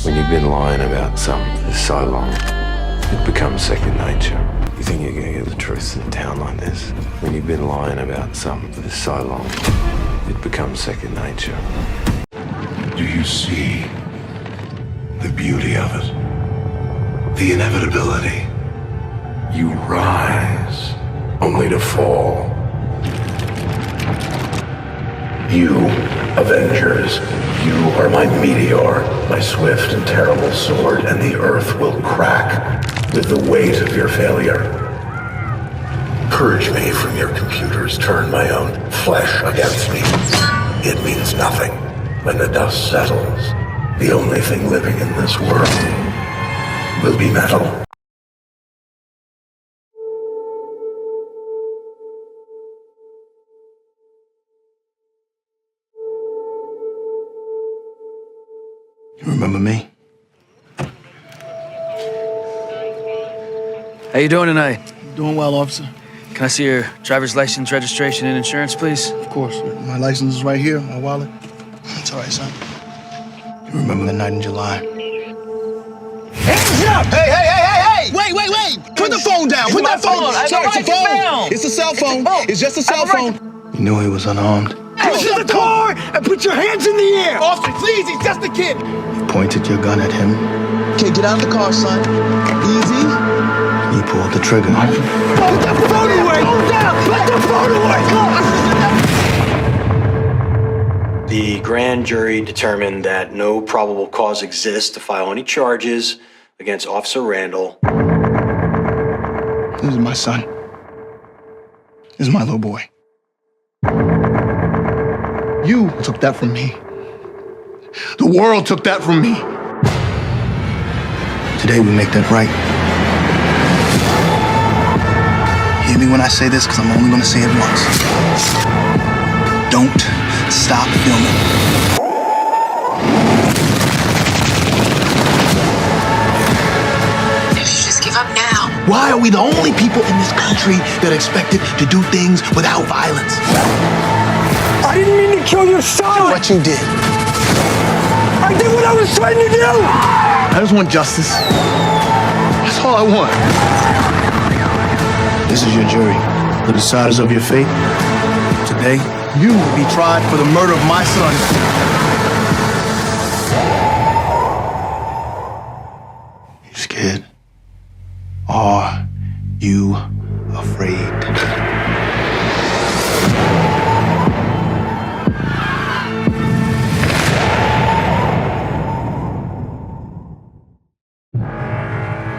When you've been lying about something for so long, it becomes second nature. You think you're gonna get the truth in a town like this? When you've been lying about something for so long, it becomes second nature. Do you see the beauty of it? The inevitability. You rise, only to fall. You, Avengers, you are my meteor, my swift and terrible sword, and the earth will crack with the weight of your failure. Purge me from your computers, turn my own flesh against me. It means nothing. When the dust settles, the only thing living in this world will be metal. You remember me? How you doing tonight? Doing well, officer. Can I see your driver's license, registration, and insurance, please? Of course. My license is right here, my wallet. It's all right, son. You remember the night in July? Hands up! Hey! Wait! Put the phone down! Put that phone! Sir, it's a phone! It's a cell phone! It's just a cell phone! You knew he was unarmed. Get to the car and put your hands in the air! Officer, please, he's just a kid! You pointed your gun at him. Okay, get out of the car, son. Easy. You pulled the trigger. Put the phone away! Hold down! Put the phone away! The grand jury determined that no probable cause exists to file any charges against Officer Randall. This is my son. This is my little boy. You took that from me. The world took that from me. Today we make that right. Hear me when I say this, because I'm only going to say it once. Don't stop filming. You should just give up now. Why are we the only people in this country that are expected to do things without violence? I didn't mean to kill your son! What you did. I did what I was trying to do! I just want justice. That's all I want. This is your jury, the deciders of your fate. Today, you will be tried for the murder of my son. You scared? Are you afraid?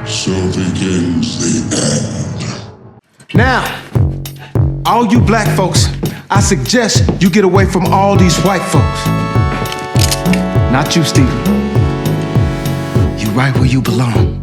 So begins the end. Now, all you black folks, I suggest you get away from all these white folks. Not you, Stephen. You right where you belong.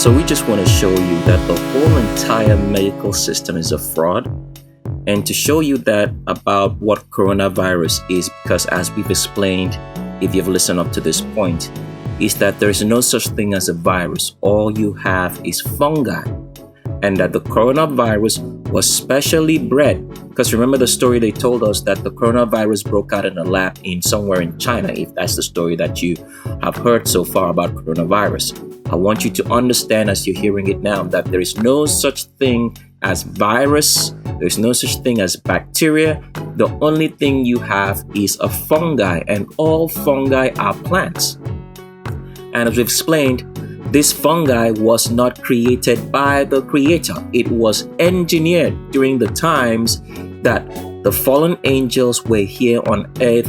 So we just want to show you that the whole entire medical system is a fraud, and to show you that about what coronavirus is, because as we've explained, if you've listened up to this point, is that there is no such thing as a virus. All you have is fungi, and that the coronavirus was specially bred. Because remember the story they told us that the coronavirus broke out in a lab in somewhere in China, if that's the story that you have heard so far about coronavirus. I want you to understand as you're hearing it now that there is no such thing as virus, there's no such thing as bacteria. The only thing you have is a fungi, and all fungi are plants. And as we've explained, this fungi was not created by the creator. It was engineered during the times that the fallen angels were here on earth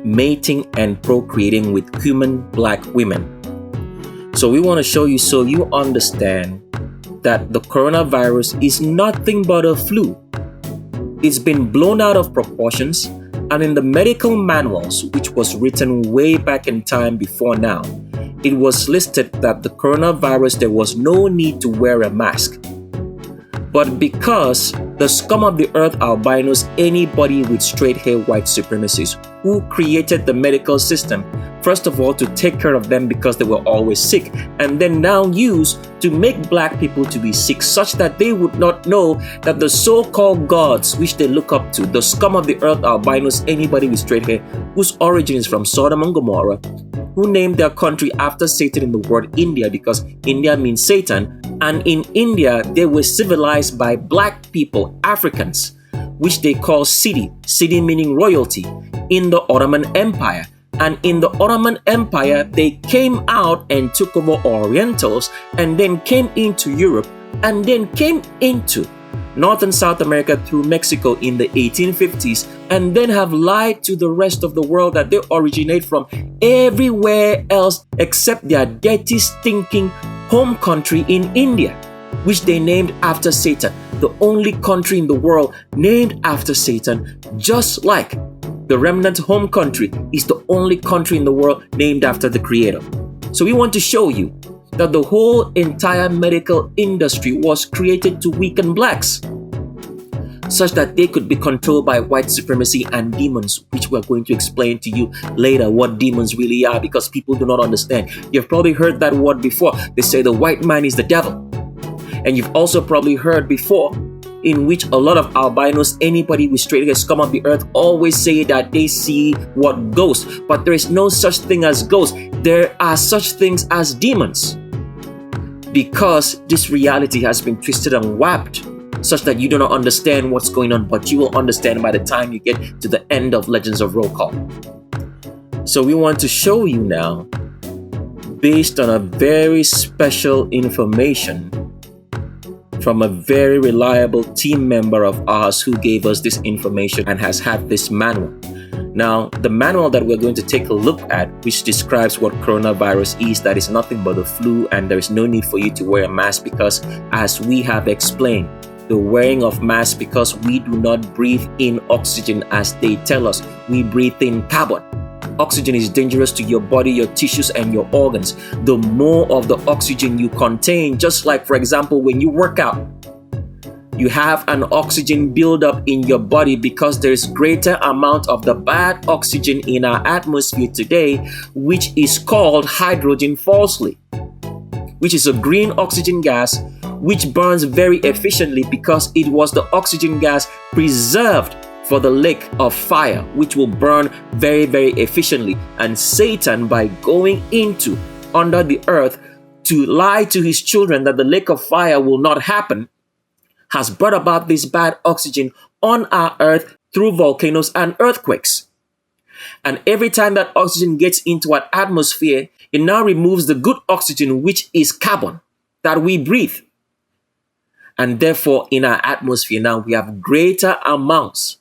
mating and procreating with human black women. So we want to show you so you understand that the coronavirus is nothing but a flu. It's been blown out of proportions, and in the medical manuals, which was written way back in time before now, it was listed that the coronavirus, there was no need to wear a mask. But because the scum of the earth albinos, anybody with straight hair white supremacists who created the medical system, first of all to take care of them because they were always sick, and then now used to make black people to be sick such that they would not know that the so-called gods which they look up to, the scum of the earth albinos, anybody with straight hair, whose origin is from Sodom and Gomorrah, who named their country after Satan in the word India because India means Satan, and in India they were civilized by black people, Africans, which they call Sidi meaning royalty, in the Ottoman Empire. And in the Ottoman Empire, they came out and took over Orientals, and then came into Europe, and then came into North and South America through Mexico in the 1850s, and then have lied to the rest of the world that they originate from everywhere else except their dirty, stinking home country in India, which they named after Satan. The only country in the world named after Satan, just like the remnant home country is the only country in the world named after the Creator. So we want to show you that the whole entire medical industry was created to weaken blacks, such that they could be controlled by white supremacy and demons, which we're going to explain to you later what demons really are, because people do not understand. You've probably heard that word before. They say the white man is the devil. And you've also probably heard before in which a lot of albinos, anybody with straight hair, scum of the earth, always say that they see what ghosts. But there is no such thing as ghosts. There are such things as demons. Because this reality has been twisted and warped, such that you do not understand what's going on, but you will understand by the time you get to the end of Legends of Roll Call. So we want to show you now, based on a very special information from a very reliable team member of ours who gave us this information and has had this manual. Now, the manual that we're going to take a look at, which describes what coronavirus is, that is nothing but a flu, and there is no need for you to wear a mask because, as we have explained, the wearing of masks, because we do not breathe in oxygen as they tell us, we breathe in carbon. Oxygen is dangerous to your body, your tissues, and your organs. The more of the oxygen you contain, just like, for example, when you work out, you have an oxygen buildup in your body because there is greater amount of the bad oxygen in our atmosphere today, which is called hydrogen falsely, which is a green oxygen gas which burns very efficiently because it was the oxygen gas preserved for the lake of fire, which will burn very, very efficiently. And Satan, by going into under the earth to lie to his children that the lake of fire will not happen, has brought about this bad oxygen on our earth through volcanoes and earthquakes. And every time that oxygen gets into our atmosphere, it now removes the good oxygen, which is carbon, that we breathe. And therefore, in our atmosphere now, we have greater amounts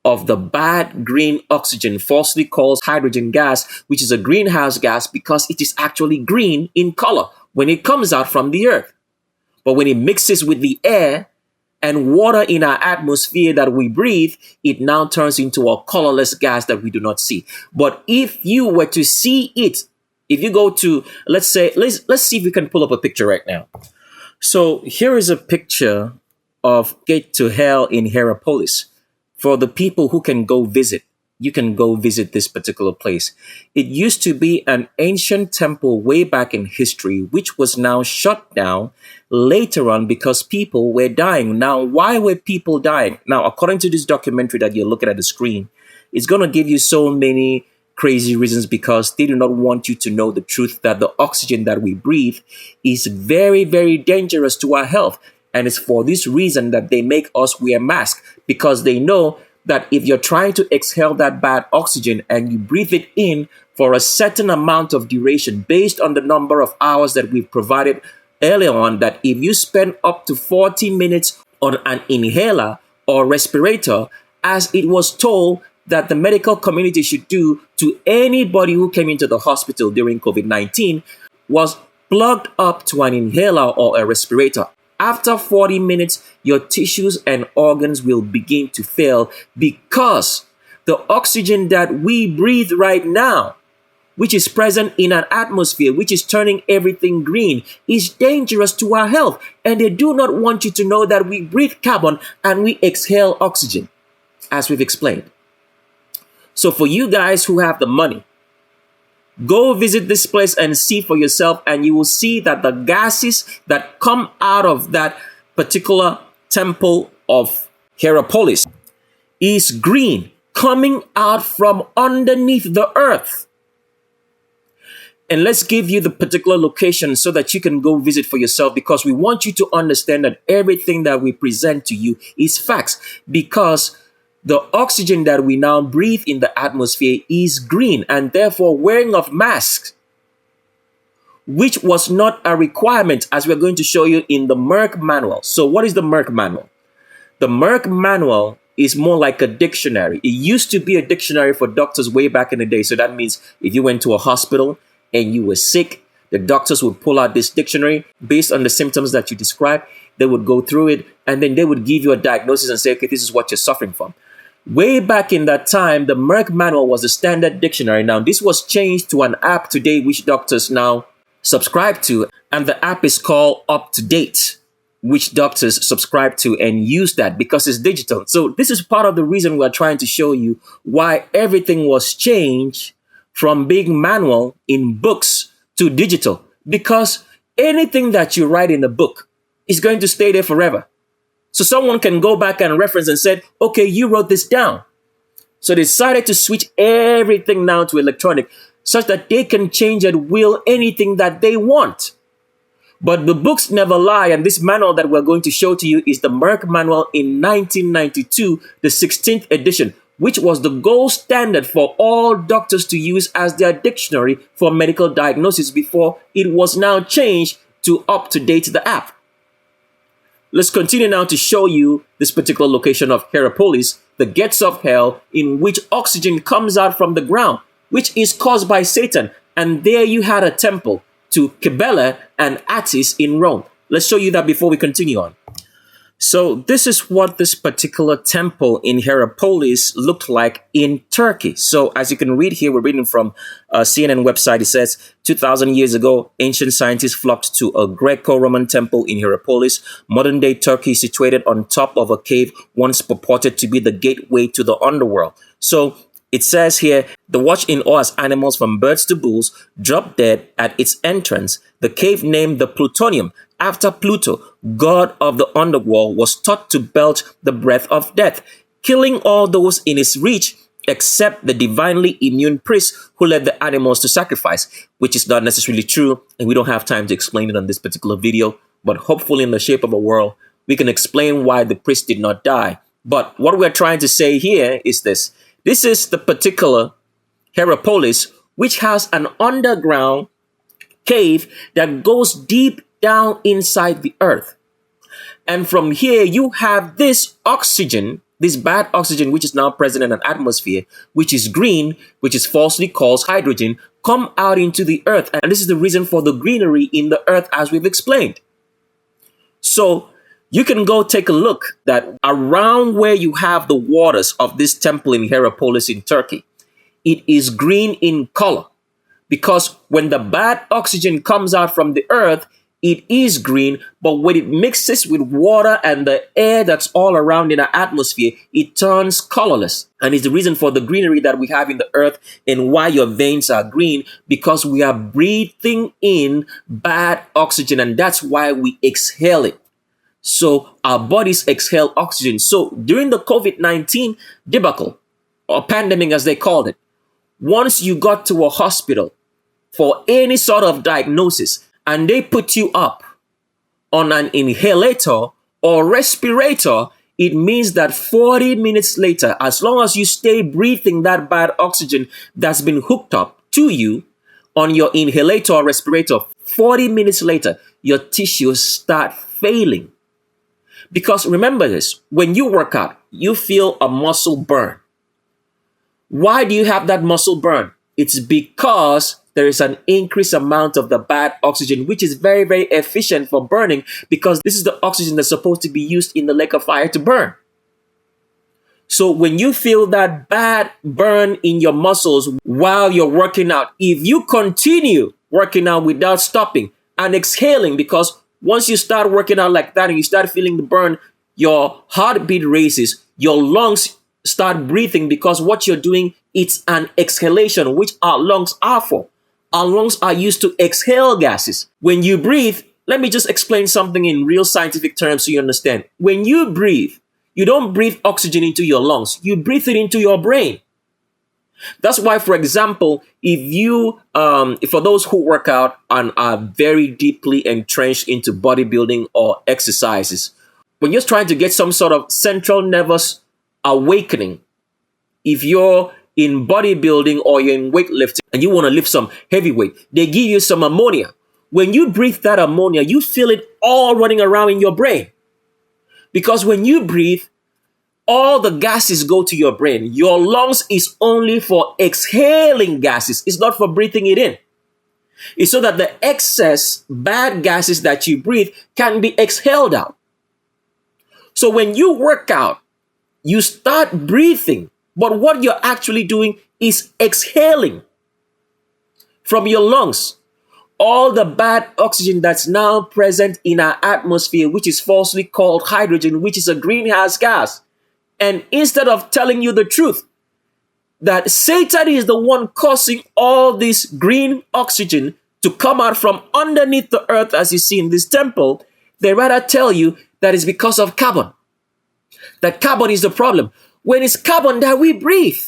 of the bad green oxygen, falsely called hydrogen gas, which is a greenhouse gas because it is actually green in color when it comes out from the earth. But when it mixes with the air and water in our atmosphere that we breathe, it now turns into a colorless gas that we do not see. But if you were to see it If you go to, let's see if we can pull up a picture right now. So here is a picture of Gate to Hell in Hierapolis. For the people who can go visit, you can go visit this particular place. It used to be an ancient temple way back in history, which was now shut down later on because people were dying. Now, why were people dying? Now, according to this documentary that you're looking at the screen, it's going to give you so many crazy reasons because they do not want you to know the truth that the oxygen that we breathe is very, very dangerous to our health. And it's for this reason that they make us wear masks, because they know that if you're trying to exhale that bad oxygen and you breathe it in for a certain amount of duration based on the number of hours that we've provided earlier on, that if you spend up to 40 minutes on an inhaler or respirator, as it was told that the medical community should do to anybody who came into the hospital during COVID-19, was plugged up to an inhaler or a respirator. After 40 minutes, your tissues and organs will begin to fail because the oxygen that we breathe right now, which is present in an atmosphere, which is turning everything green, is dangerous to our health. And they do not want you to know that we breathe carbon and we exhale oxygen, as we've explained. So for you guys who have the money, go visit this place and see for yourself, and you will see that the gases that come out of that particular temple of Hierapolis is green, coming out from underneath the earth. And let's give you the particular location so that you can go visit for yourself, because we want you to understand that everything that we present to you is facts, because the oxygen that we now breathe in the atmosphere is green, and therefore wearing of masks, which was not a requirement, as we're going to show you in the Merck manual. So what is the Merck manual? The Merck manual is more like a dictionary. It used to be a dictionary for doctors way back in the day. So that means if you went to a hospital and you were sick, the doctors would pull out this dictionary based on the symptoms that you described. They would go through it, and then they would give you a diagnosis and say, okay, this is what you're suffering from. Way back in that time, the Merck manual was the standard dictionary. Now, this was changed to an app today, which doctors now subscribe to. And the app is called Up to Date, which doctors subscribe to and use that because it's digital. So this is part of the reason we're trying to show you why everything was changed from being manual in books to digital. Because anything that you write in a book is going to stay there forever. So someone can go back and reference and said, okay, you wrote this down. So they decided to switch everything now to electronic such that they can change at will anything that they want. But the books never lie. And this manual that we're going to show to you is the Merck manual in 1992, the 16th edition, which was the gold standard for all doctors to use as their dictionary for medical diagnosis before it was now changed to Up to Date, the app. Let's continue now to show you this particular location of Hierapolis, the gates of hell, in which oxygen comes out from the ground, which is caused by Satan. And there you had a temple to Cybele and Attis in Rome. Let's show you that before we continue on. So this is what this particular temple in Hierapolis looked like in Turkey. So as you can read here, we're reading from a CNN website. It says, 2,000 years ago, ancient scientists flocked to a Greco-Roman temple in Hierapolis, modern-day Turkey, situated on top of a cave once purported to be the gateway to the underworld. So it says here, the watch in awe as animals from birds to bulls dropped dead at its entrance. The cave, named the Plutonium, after Pluto, god of the underworld, was taught to belch the breath of death, killing all those in its reach except the divinely immune priests who led the animals to sacrifice, which is not necessarily true, and we don't have time to explain it on this particular video, but hopefully in the shape of a world, we can explain why the priests did not die. But what we're trying to say here is this. This is the particular Hierapolis, which has an underground cave that goes deep down inside the earth. And from here, you have this oxygen, this bad oxygen, which is now present in an atmosphere, which is green, which is falsely called hydrogen, come out into the earth. And this is the reason for the greenery in the earth, as we've explained. So you can go take a look that around where you have the waters of this temple in Hierapolis in Turkey, it is green in color. Because when the bad oxygen comes out from the earth, it is green, but when it mixes with water and the air that's all around in our atmosphere, it turns colorless. And it's the reason for the greenery that we have in the earth and why your veins are green, because we are breathing in bad oxygen, and that's why we exhale it. So our bodies exhale oxygen. So during the COVID-19 debacle, or pandemic as they called it, once you got to a hospital for any sort of diagnosis, and they put you up on an inhalator or respirator, it means that 40 minutes later, as long as you stay breathing that bad oxygen that's been hooked up to you on your inhalator or respirator, 40 minutes later, your tissues start failing. Because remember this, when you work out, you feel a muscle burn. Why do you have that muscle burn? It's because there is an increased amount of the bad oxygen, which is very, very efficient for burning, because this is the oxygen that's supposed to be used in the lake of fire to burn. So when you feel that bad burn in your muscles while you're working out, if you continue working out without stopping and exhaling, because once you start working out like that and you start feeling the burn, your heartbeat raises, your lungs start breathing, because what you're doing, it's an exhalation, which our lungs are for. Our lungs are used to exhale gases. When you breathe, let me just explain something in real scientific terms so you understand. When you breathe, you don't breathe oxygen into your lungs. You breathe it into your brain. That's why, for example, for those who work out and are very deeply entrenched into bodybuilding or exercises, when you're trying to get some sort of central nervous awakening, if you're in bodybuilding or you're in weightlifting and you want to lift some heavy weight, they give you some ammonia. When you breathe that ammonia, you feel it all running around in your brain. Because when you breathe, all the gases go to your brain. Your lungs is only for exhaling gases. It's not for breathing it in. It's so that the excess bad gases that you breathe can be exhaled out. So when you work out, you start breathing, but what you're actually doing is exhaling from your lungs all the bad oxygen that's now present in our atmosphere, which is falsely called hydrogen, which is a greenhouse gas. And instead of telling you the truth, that Satan is the one causing all this green oxygen to come out from underneath the earth, as you see in this temple, they rather tell you that it's because of carbon. That carbon is the problem, when it's carbon that we breathe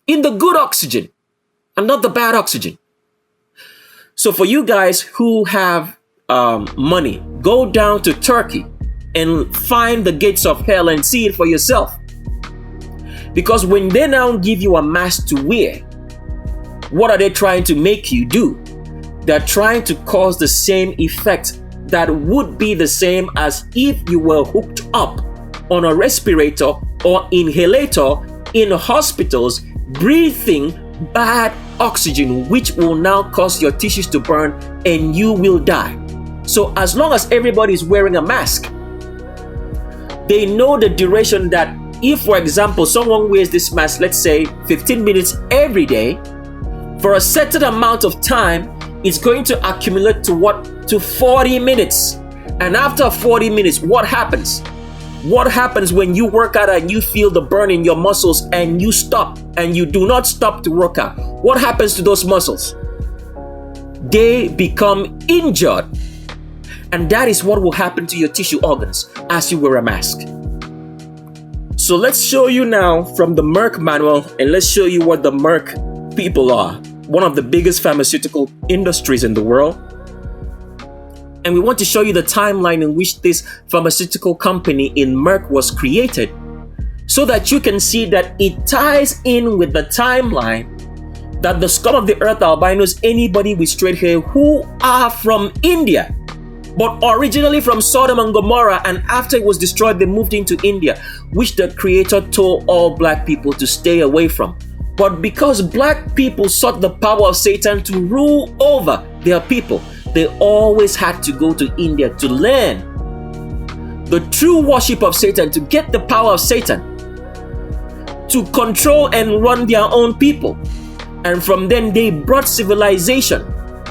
in the good oxygen and not the bad oxygen. So for you guys who have money, go down to Turkey and find the gates of hell and see it for yourself. Because when they now give you a mask to wear, what are they trying to make you do? They're trying to cause the same effect that would be the same as if you were hooked up on a respirator or inhalator in hospitals, breathing bad oxygen, which will now cause your tissues to burn and you will die. So as long as everybody is wearing a mask, they know the duration that if, for example, someone wears this mask, let's say 15 minutes every day, for a certain amount of time, it's going to accumulate to 40 minutes. And after 40 minutes, what happens? What happens when you work out and you feel the burn in your muscles and you stop and you do not stop to work out? What happens to those muscles? They become injured. And that is what will happen to your tissue organs as you wear a mask. So let's show you now from the Merck manual, and let's show you what the Merck people are. One of the biggest pharmaceutical industries in the world. And we want to show you the timeline in which this pharmaceutical company in Merck was created, so that you can see that it ties in with the timeline that the scum of the earth albinos, anybody with straight hair who are from India, but originally from Sodom and Gomorrah, and after it was destroyed, they moved into India, which the Creator told all black people to stay away from. But because black people sought the power of Satan to rule over their people, they always had to go to India to learn the true worship of Satan, to get the power of Satan, to control and run their own people. And from then they brought civilization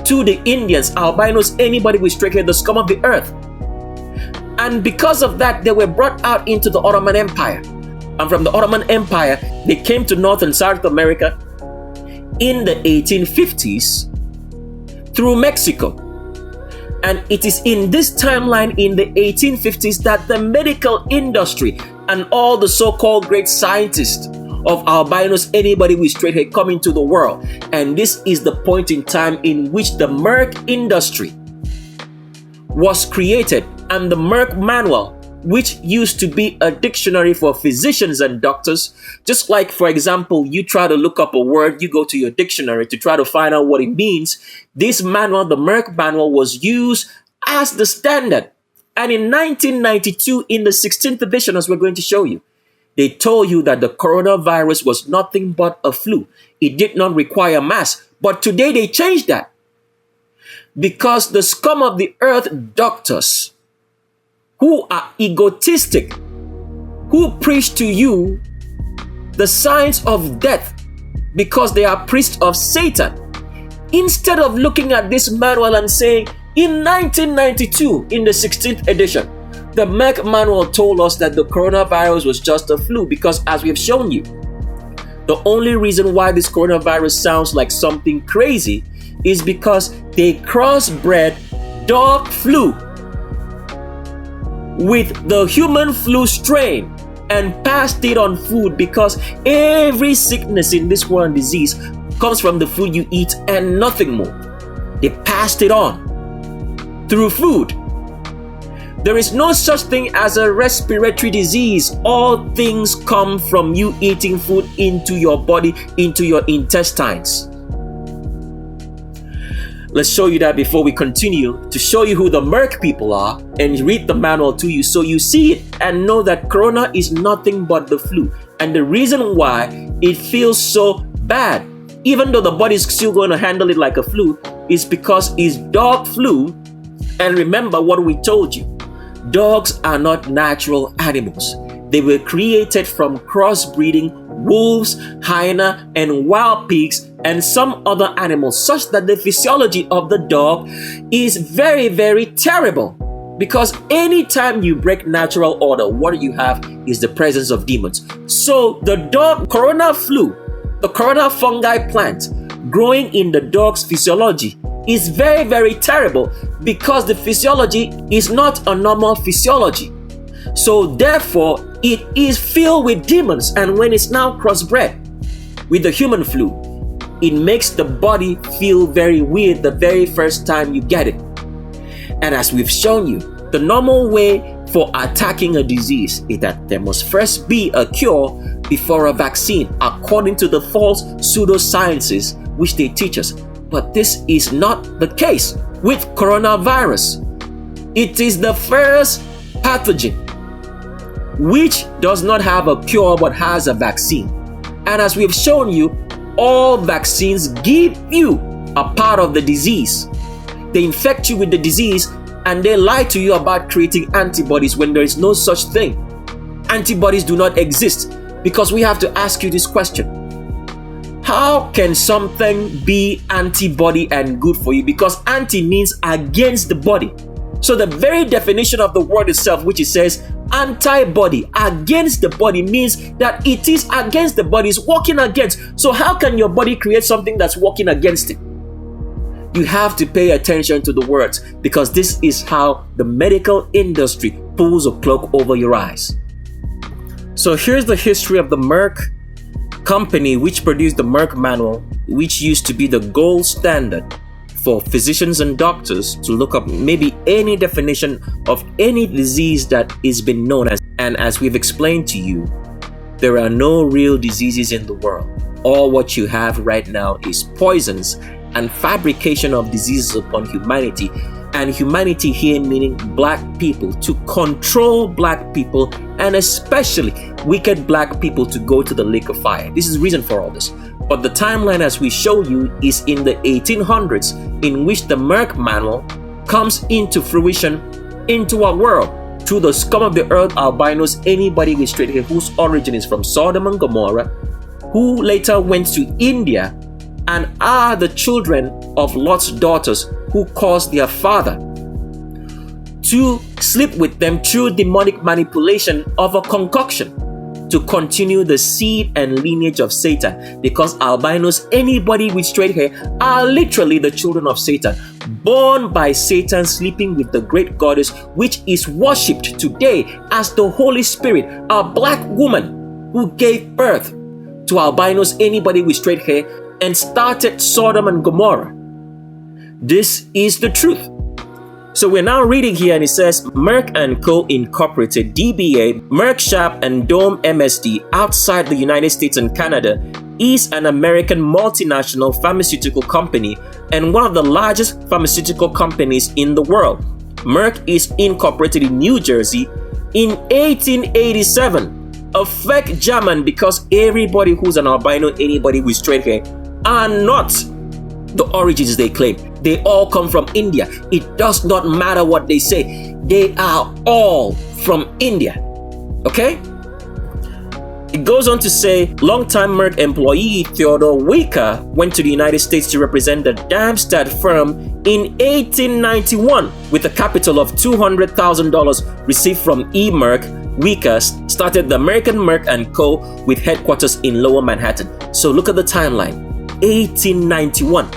to the Indians, albinos, anybody with straight hair, the scum of the earth. And because of that, they were brought out into the Ottoman Empire. And from the Ottoman Empire, they came to North and South America in the 1850s through Mexico. And it is in this timeline in the 1850s that the medical industry and all the so-called great scientists of albinos, anybody with straight hair, come into the world. And this is the point in time in which the Merck industry was created, and the Merck Manual, which used to be a dictionary for physicians and doctors. Just like, for example, you try to look up a word, you go to your dictionary to try to find out what it means. This manual, the Merck Manual, was used as the standard. And in 1992, in the 16th edition, as we're going to show you, they told you that the coronavirus was nothing but a flu. It did not require masks. But today they changed that, because the scum of the earth doctors who are egotistic, who preach to you the signs of death because they are priests of Satan, instead of looking at this manual and saying, in 1992, in the 16th edition, the Merck Manual told us that the coronavirus was just a flu, because as we have shown you, the only reason why this coronavirus sounds like something crazy is because they crossbred dog flu with the human flu strain and passed it on food, because every sickness in this world and disease comes from the food you eat and nothing more. They passed it on through food. There is no such thing as a respiratory disease. All things come from you eating food into your body, into your intestines. Let's show you that before we continue, to show you who the Merck people are and read the manual to you so you see it and know that corona is nothing but the flu. And the reason why it feels so bad, even though the body's still going to handle it like a flu, is because it's dog flu. And remember what we told you. Dogs are not natural animals. They were created from crossbreeding wolves, hyena, and wild pigs, and some other animals, such that the physiology of the dog is very, very terrible. Because anytime you break natural order, what you have is the presence of demons. So the dog corona flu, the corona fungi plant growing in the dog's physiology, is very, very terrible, because the physiology is not a normal physiology. So therefore, it is filled with demons, and when it's now crossbred with the human flu, it makes the body feel very weird the very first time you get it. And as we've shown you, the normal way for attacking a disease is that there must first be a cure before a vaccine, according to the false pseudosciences which they teach us. But this is not the case with coronavirus. It is the first pathogen which does not have a cure but has a vaccine. And as we have shown you, all vaccines give you a part of the disease. They infect you with the disease and they lie to you about creating antibodies when there is no such thing. Antibodies do not exist, because we have to ask you this question. How can something be antibody and good for you? Because anti means against the body. So the very definition of the word itself, which it says antibody, against the body, means that it is against the body, it's working against. So how can your body create something that's working against it? You have to pay attention to the words, because this is how the medical industry pulls a cloak over your eyes. So here's the history of the Merck company, which produced the Merck Manual, which used to be the gold standard for physicians and doctors to look up maybe any definition of any disease that is been known as. And as we've explained to you, there are no real diseases in the world. All what you have right now is poisons and fabrication of diseases upon humanity. And humanity here meaning black people, to control black people, and especially wicked black people to go to the lake of fire. This is the reason for all this. But the timeline, as we show you, is in the 1800s, in which the Merck Manual comes into fruition into our world through the scum of the earth, albinos, anybody with straight hair, whose origin is from Sodom and Gomorrah, who later went to India and are the children of Lot's daughters who caused their father to sleep with them through demonic manipulation of a concoction to continue the seed and lineage of Satan, because albinos, anybody with straight hair, are literally the children of Satan, born by Satan, sleeping with the great goddess, which is worshipped today as the Holy Spirit, a black woman who gave birth to albinos, anybody with straight hair, and started Sodom and Gomorrah. This is the truth. So we're now reading here, and it says Merck & Co. Incorporated, DBA, Merck Sharp and Dome MSD, outside the United States and Canada, is an American multinational pharmaceutical company and one of the largest pharmaceutical companies in the world. Merck is incorporated in New Jersey in 1887. A fake German, because everybody who's an albino, anybody with straight hair, are not the origins they claim. They all come from India. It does not matter what they say. They are all from India. Okay? It goes on to say, longtime Merck employee Theodore Wicker went to the United States to represent the Darmstadt firm in 1891 with a capital of $200,000 received from E. Merck. Wicker started the American Merck & Co. with headquarters in Lower Manhattan. So look at the timeline. 1891.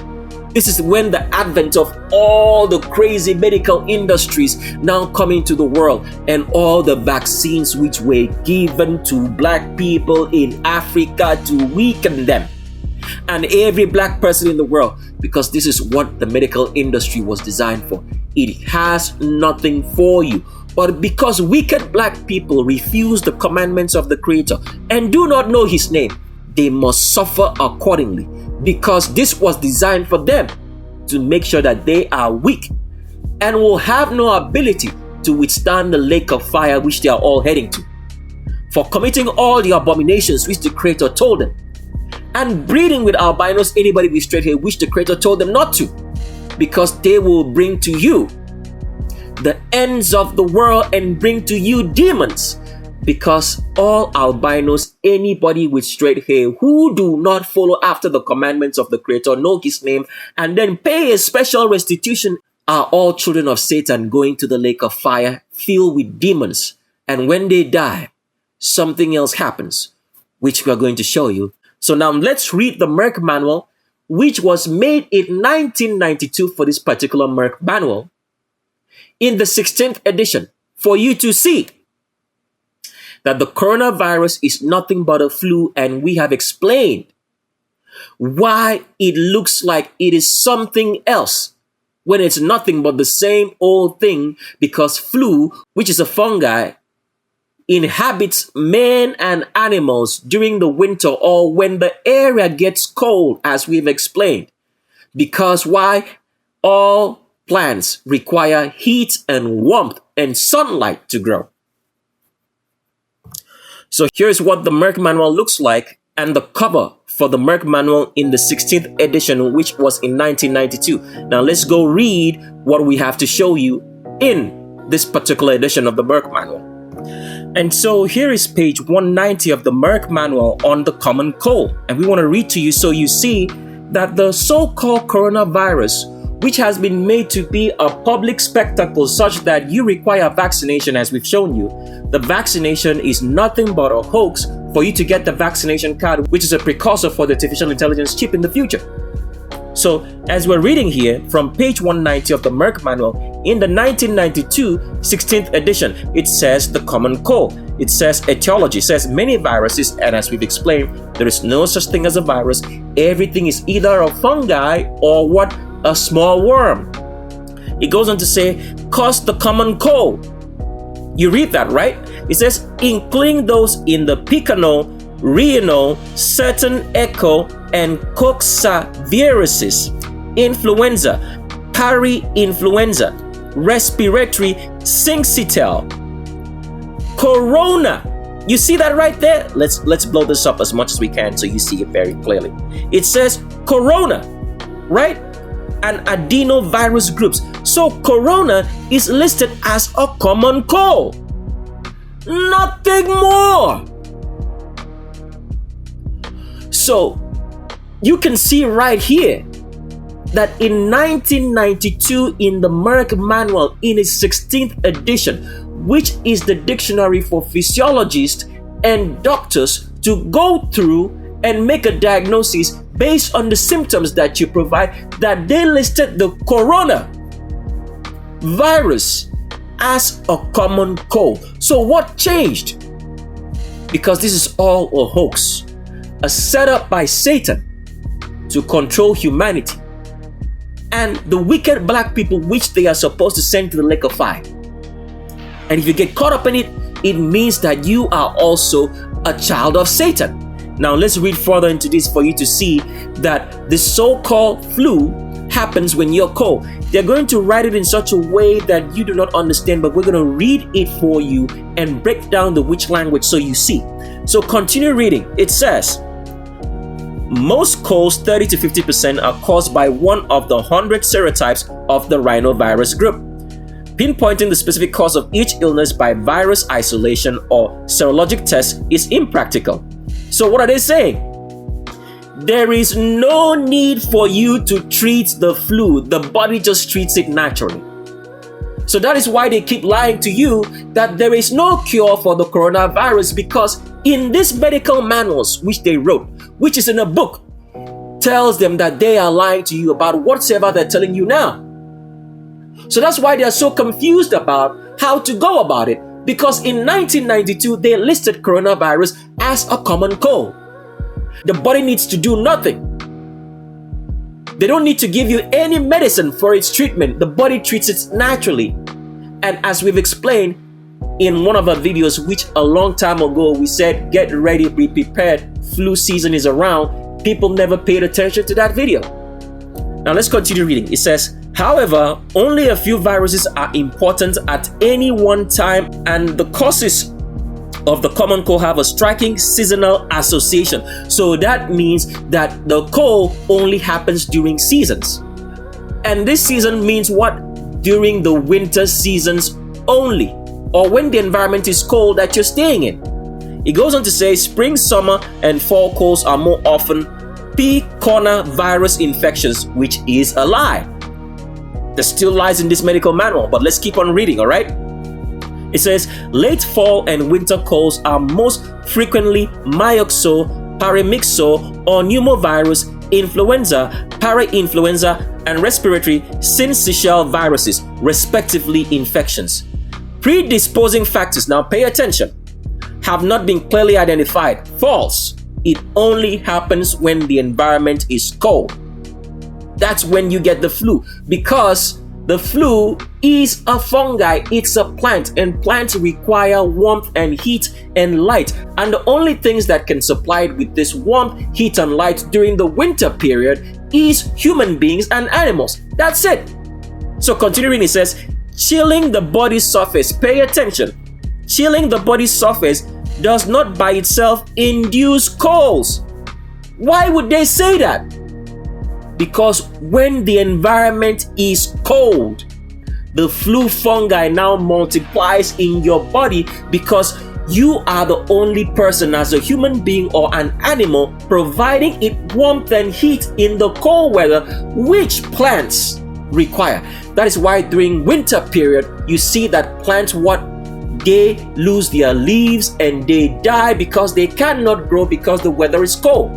This is when the advent of all the crazy medical industries now coming to the world, and all the vaccines which were given to black people in Africa to weaken them, and every black person in the world, because this is what the medical industry was designed for. It has nothing for you. But because wicked black people refuse the commandments of the Creator and do not know His name, they must suffer accordingly, because this was designed for them to make sure that they are weak and will have no ability to withstand the lake of fire which they are all heading to, for committing all the abominations which the Creator told them, and breeding with albinos, anybody with straight hair, which the Creator told them not to, because they will bring to you the ends of the world and bring to you demons. Because all albinos, anybody with straight hair who do not follow after the commandments of the Creator, know His name, and then pay a special restitution, are all children of Satan, going to the lake of fire filled with demons. And when they die, something else happens, which we are going to show you. So now let's read the Merck manual, which was made in 1992 for this particular Merck manual, in the 16th edition, for you to see that the coronavirus is nothing but a flu, and we have explained why it looks like it is something else when it's nothing but the same old thing, because flu, which is a fungi, inhabits men and animals during the winter or when the area gets cold, as we've explained. Because why? All plants require heat and warmth and sunlight to grow. So here's what the Merck manual looks like, and the cover for the Merck manual in the 16th edition, which was in 1992. Now let's go read what we have to show you in this particular edition of the Merck manual. And so here is page 190 of the Merck manual on the common cold. And we want to read to you so you see that the so-called coronavirus, which has been made to be a public spectacle such that you require vaccination, as we've shown you, the vaccination is nothing but a hoax for you to get the vaccination card, which is a precursor for the artificial intelligence chip in the future. So, as we're reading here from page 190 of the Merck manual, in the 1992 16th edition, it says the common cold. It says etiology, it says many viruses, and as we've explained, there is no such thing as a virus. Everything is either a fungi or what? A small worm. It goes on to say, cause the common cold. You read that, right? It says, including those in the Picanol, Rhino, certain Echo, and Coxsackie, influenza, pari-influenza, respiratory syncytial, corona. You see that right there? Let's blow this up as much as we can so you see it very clearly. It says corona, right? And adenovirus groups. So corona is listed as a common cold. Nothing more. So you can see right here that in 1992, in the Merck Manual, in its 16th edition, which is the dictionary for physiologists and doctors to go through and make a diagnosis based on the symptoms that you provide, that they listed the corona virus as a common cold. So what changed? Because this is all a hoax, a setup by Satan to control humanity and the wicked black people which they are supposed to send to the lake of fire. And if you get caught up in it, it means that you are also a child of Satan. Now let's read further into this for you to see that the so-called flu happens when you're cold. They're going to write it in such a way that you do not understand, but we're going to read it for you and break down the witch language so you see. So continue reading. It says, most colds, 30 to 50%, are caused by one of the 100 serotypes of the rhinovirus group. Pinpointing the specific cause of each illness by virus isolation or serologic test is impractical. So what are they saying? There is no need for you to treat the flu. The body just treats it naturally. So that is why they keep lying to you that there is no cure for the coronavirus, because in these medical manuals which they wrote, which is in a book, tells them that they are lying to you about whatsoever they're telling you now. So that's why they are so confused about how to go about it, because in 1992 they listed coronavirus as a common cold. The body needs to do nothing. They don't need to give you any medicine for its treatment. The body treats it naturally. And as we've explained in one of our videos, which a long time ago we said, get ready, be prepared, flu season is around. People never paid attention to that video. Now let's continue reading. It says, however, only a few viruses are important at any one time, and the causes of the common cold have a striking seasonal association. So that means that the cold only happens during seasons. And this season means what? During the winter seasons only, or when the environment is cold that you're staying in. It goes on to say spring, summer, and fall colds are more often P-coronavirus infections, which is a lie. There still lies in this medical manual, but let's keep on reading, all right? It says, late fall and winter colds are most frequently myxo, paramyxo, or pneumovirus, influenza, parainfluenza, and respiratory syncytial viruses, respectively infections. Predisposing factors, now pay attention, have not been clearly identified. False. It only happens when the environment is cold. That's when you get the flu, because the flu is a fungi, it's a plant, and plants require warmth and heat and light. And the only things that can supply it with this warmth, heat, and light during the winter period is human beings and animals. That's it. So continuing, it says, chilling the body's surface. Pay attention. Chilling the body's surface does not by itself induce colds. Why would they say that? Because when the environment is cold, the flu fungi now multiplies in your body, because you are the only person as a human being or an animal providing it warmth and heat in the cold weather, which plants require. That is why during winter period, you see that plants they lose their leaves and they die because they cannot grow because the weather is cold.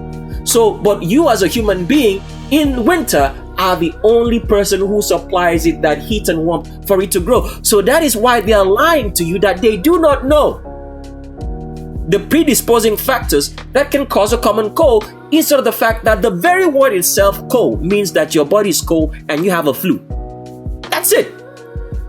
So, but you as a human being in winter are the only person who supplies it that heat and warmth for it to grow. So that is why they are lying to you that they do not know the predisposing factors that can cause a common cold, instead of the fact that the very word itself, cold, means that your body is cold and you have a flu. That's it.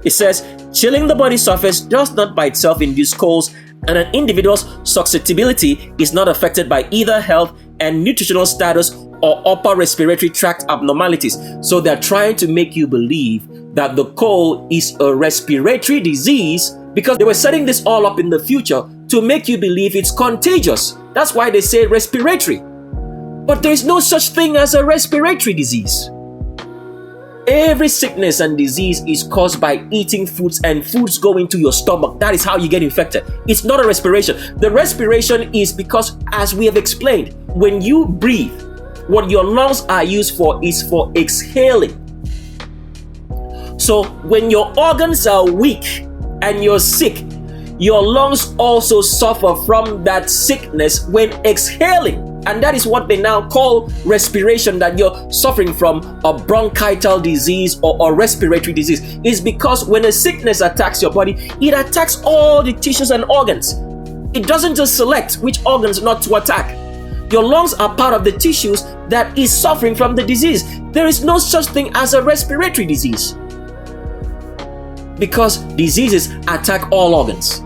It says, chilling the body surface does not by itself induce colds, and an individual's susceptibility is not affected by either health and nutritional status or upper respiratory tract abnormalities. So they're trying to make you believe that the cold is a respiratory disease, because they were setting this all up in the future to make you believe it's contagious. That's why they say respiratory. But there is no such thing as a respiratory disease. Every sickness and disease is caused by eating foods, and foods go into your stomach. That is how you get infected. It's not a respiration. The respiration is because, as we have explained, when you breathe, What your lungs are used for is for exhaling. So when your organs are weak and you're sick, your lungs also suffer from that sickness when exhaling. And that is what they now call respiration, that you're suffering from a bronchial disease or respiratory disease. Is because when a sickness attacks your body, it attacks all the tissues and organs. It doesn't just select which organs not to attack. Your lungs are part of the tissues that is suffering from the disease. There is no such thing as a respiratory disease, because diseases attack all organs.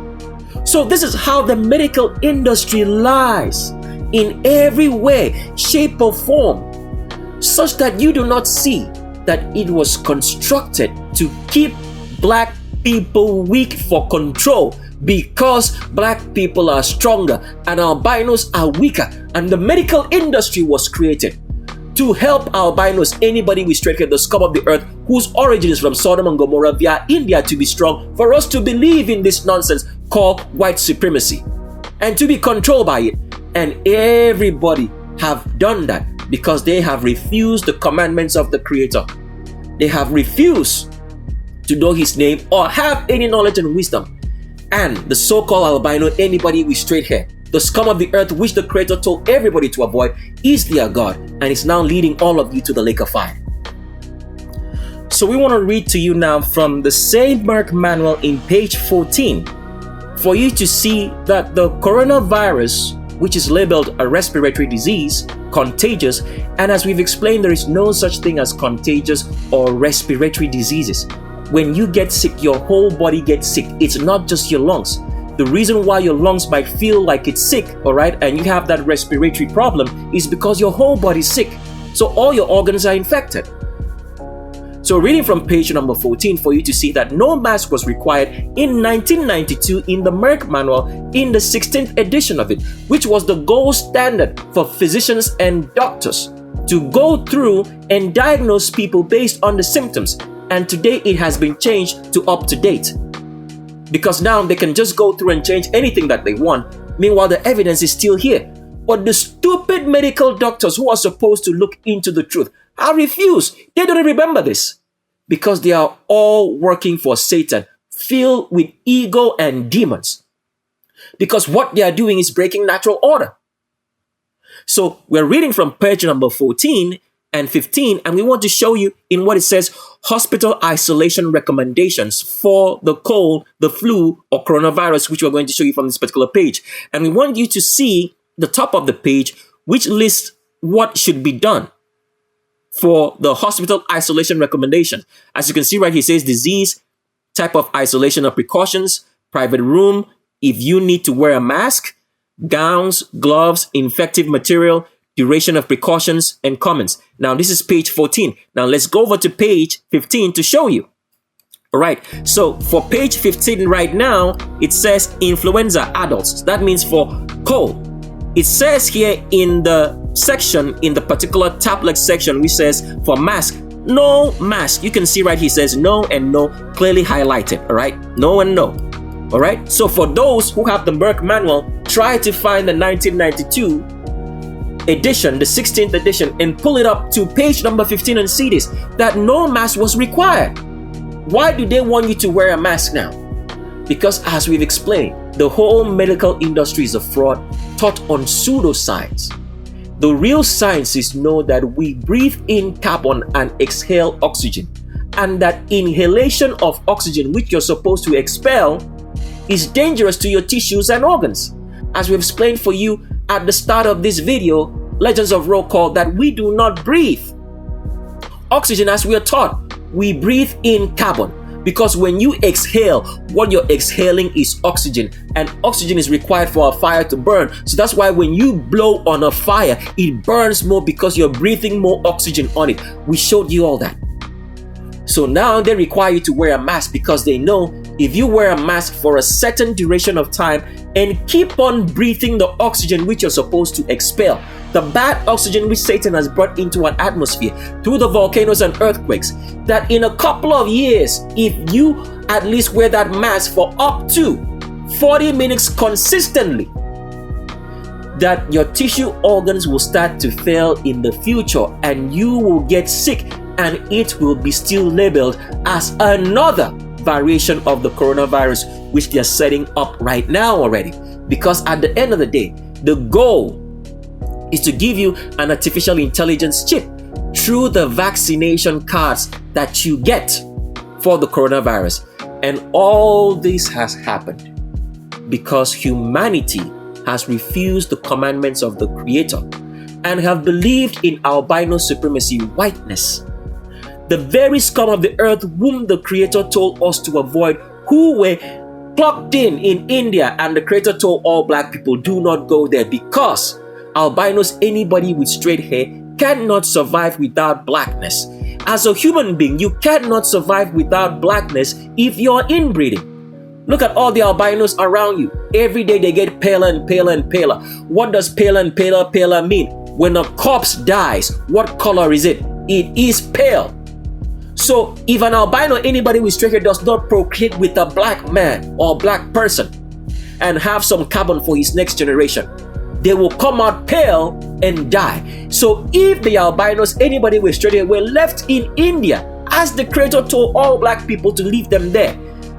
So this is how the medical industry lies in every way, shape or form, such that you do not see that it was constructed to keep black people weak for control, because black people are stronger and albinos are weaker. And the medical industry was created to help albinos, anybody with straight hair, the scum of the earth, whose origin is from Sodom and Gomorrah via India, to be strong, for us to believe in this nonsense called white supremacy and to be controlled by it. And everybody have done that because they have refused the commandments of the Creator. They have refused to know His name or have any knowledge and wisdom. And the so-called albino, anybody with straight hair, the scum of the earth, which the Creator told everybody to avoid, is their God, and is now leading all of you to the lake of fire. So we want to read to you now from the same Merck manual in page 14 for you to see that the coronavirus, which is labeled a respiratory disease, contagious, and as we've explained, there is no such thing as contagious or respiratory diseases. When you get sick, your whole body gets sick. It's not just your lungs. The reason why your lungs might feel like it's sick, all right, and you have that respiratory problem is because your whole body's sick. So all your organs are infected. So reading from page number 14 for you to see that no mask was required in 1992 in the Merck manual in the 16th edition of it, which was the gold standard for physicians and doctors to go through and diagnose people based on the symptoms. And today it has been changed to up to date, because now they can just go through and change anything that they want. Meanwhile, the evidence is still here. But the stupid medical doctors who are supposed to look into the truth are refused. They don't remember this because they are all working for Satan, filled with ego and demons. Because what they are doing is breaking natural order. So we're reading from page number 14 and 15, and we want to show you in what it says, hospital isolation recommendations for the cold, the flu, or coronavirus, which we're going to show you from this particular page. And we want you to see the top of the page, which lists what should be done for the hospital isolation recommendation. As you can see right here, it says disease, type of isolation or precautions, private room, if you need to wear a mask, gowns, gloves, infective material, duration of precautions, and comments. Now, this is page 14. Now, let's go over to page 15 to show you. All right. So, for page 15 right now, it says influenza adults. That means for cold. It says here in the section, in the particular tablet section, which says for mask, no mask. You can see right here, it says no and no, clearly highlighted. All right. No and no. All right. So, for those who have the Merck manual, try to find the 1992 edition, the 16th edition, and pull it up to page number 15 and see this, that no mask was required. Why do they want you to wear a mask now? Because as we've explained, the whole medical industry is a fraud taught on pseudoscience. The real scientists know that we breathe in carbon and exhale oxygen, and that inhalation of oxygen, which you're supposed to expel, is dangerous to your tissues and organs. As we've explained for you at the start of this video, Legends of Roll Call, that we do not breathe oxygen as we are taught. We breathe in carbon, because when you exhale, what you're exhaling is oxygen, and oxygen is required for a fire to burn. So that's why when you blow on a fire, it burns more because you're breathing more oxygen on it. We showed you all that. So now they require you to wear a mask because they know if you wear a mask for a certain duration of time and keep on breathing the oxygen which you're supposed to expel, the bad oxygen which Satan has brought into our atmosphere through the volcanoes and earthquakes, that in a couple of years, if you at least wear that mask for up to 40 minutes consistently, that your tissue organs will start to fail in the future and you will get sick, and it will be still labeled as another variation of the coronavirus, which they are setting up right now already. Because at the end of the day, the goal is to give you an artificial intelligence chip through the vaccination cards that you get for the coronavirus. And all this has happened because humanity has refused the commandments of the Creator and have believed in albino supremacy, whiteness. The very scum of the earth whom the Creator told us to avoid, who were clocked in India, and the Creator told all black people, do not go there, because albinos, anybody with straight hair, cannot survive without blackness. As a human being, you cannot survive without blackness if you're inbreeding. Look at all the albinos around you. Every day they get paler and paler and paler. What does paler and paler mean? When a corpse dies, what color is it? It is pale. So if an albino, anybody with straight hair, does not procreate with a black man or black person and have some carbon for his next generation, they will come out pale and die. So if the albinos, anybody with straight hair, were left in India, as the Creator told all black people to leave them there,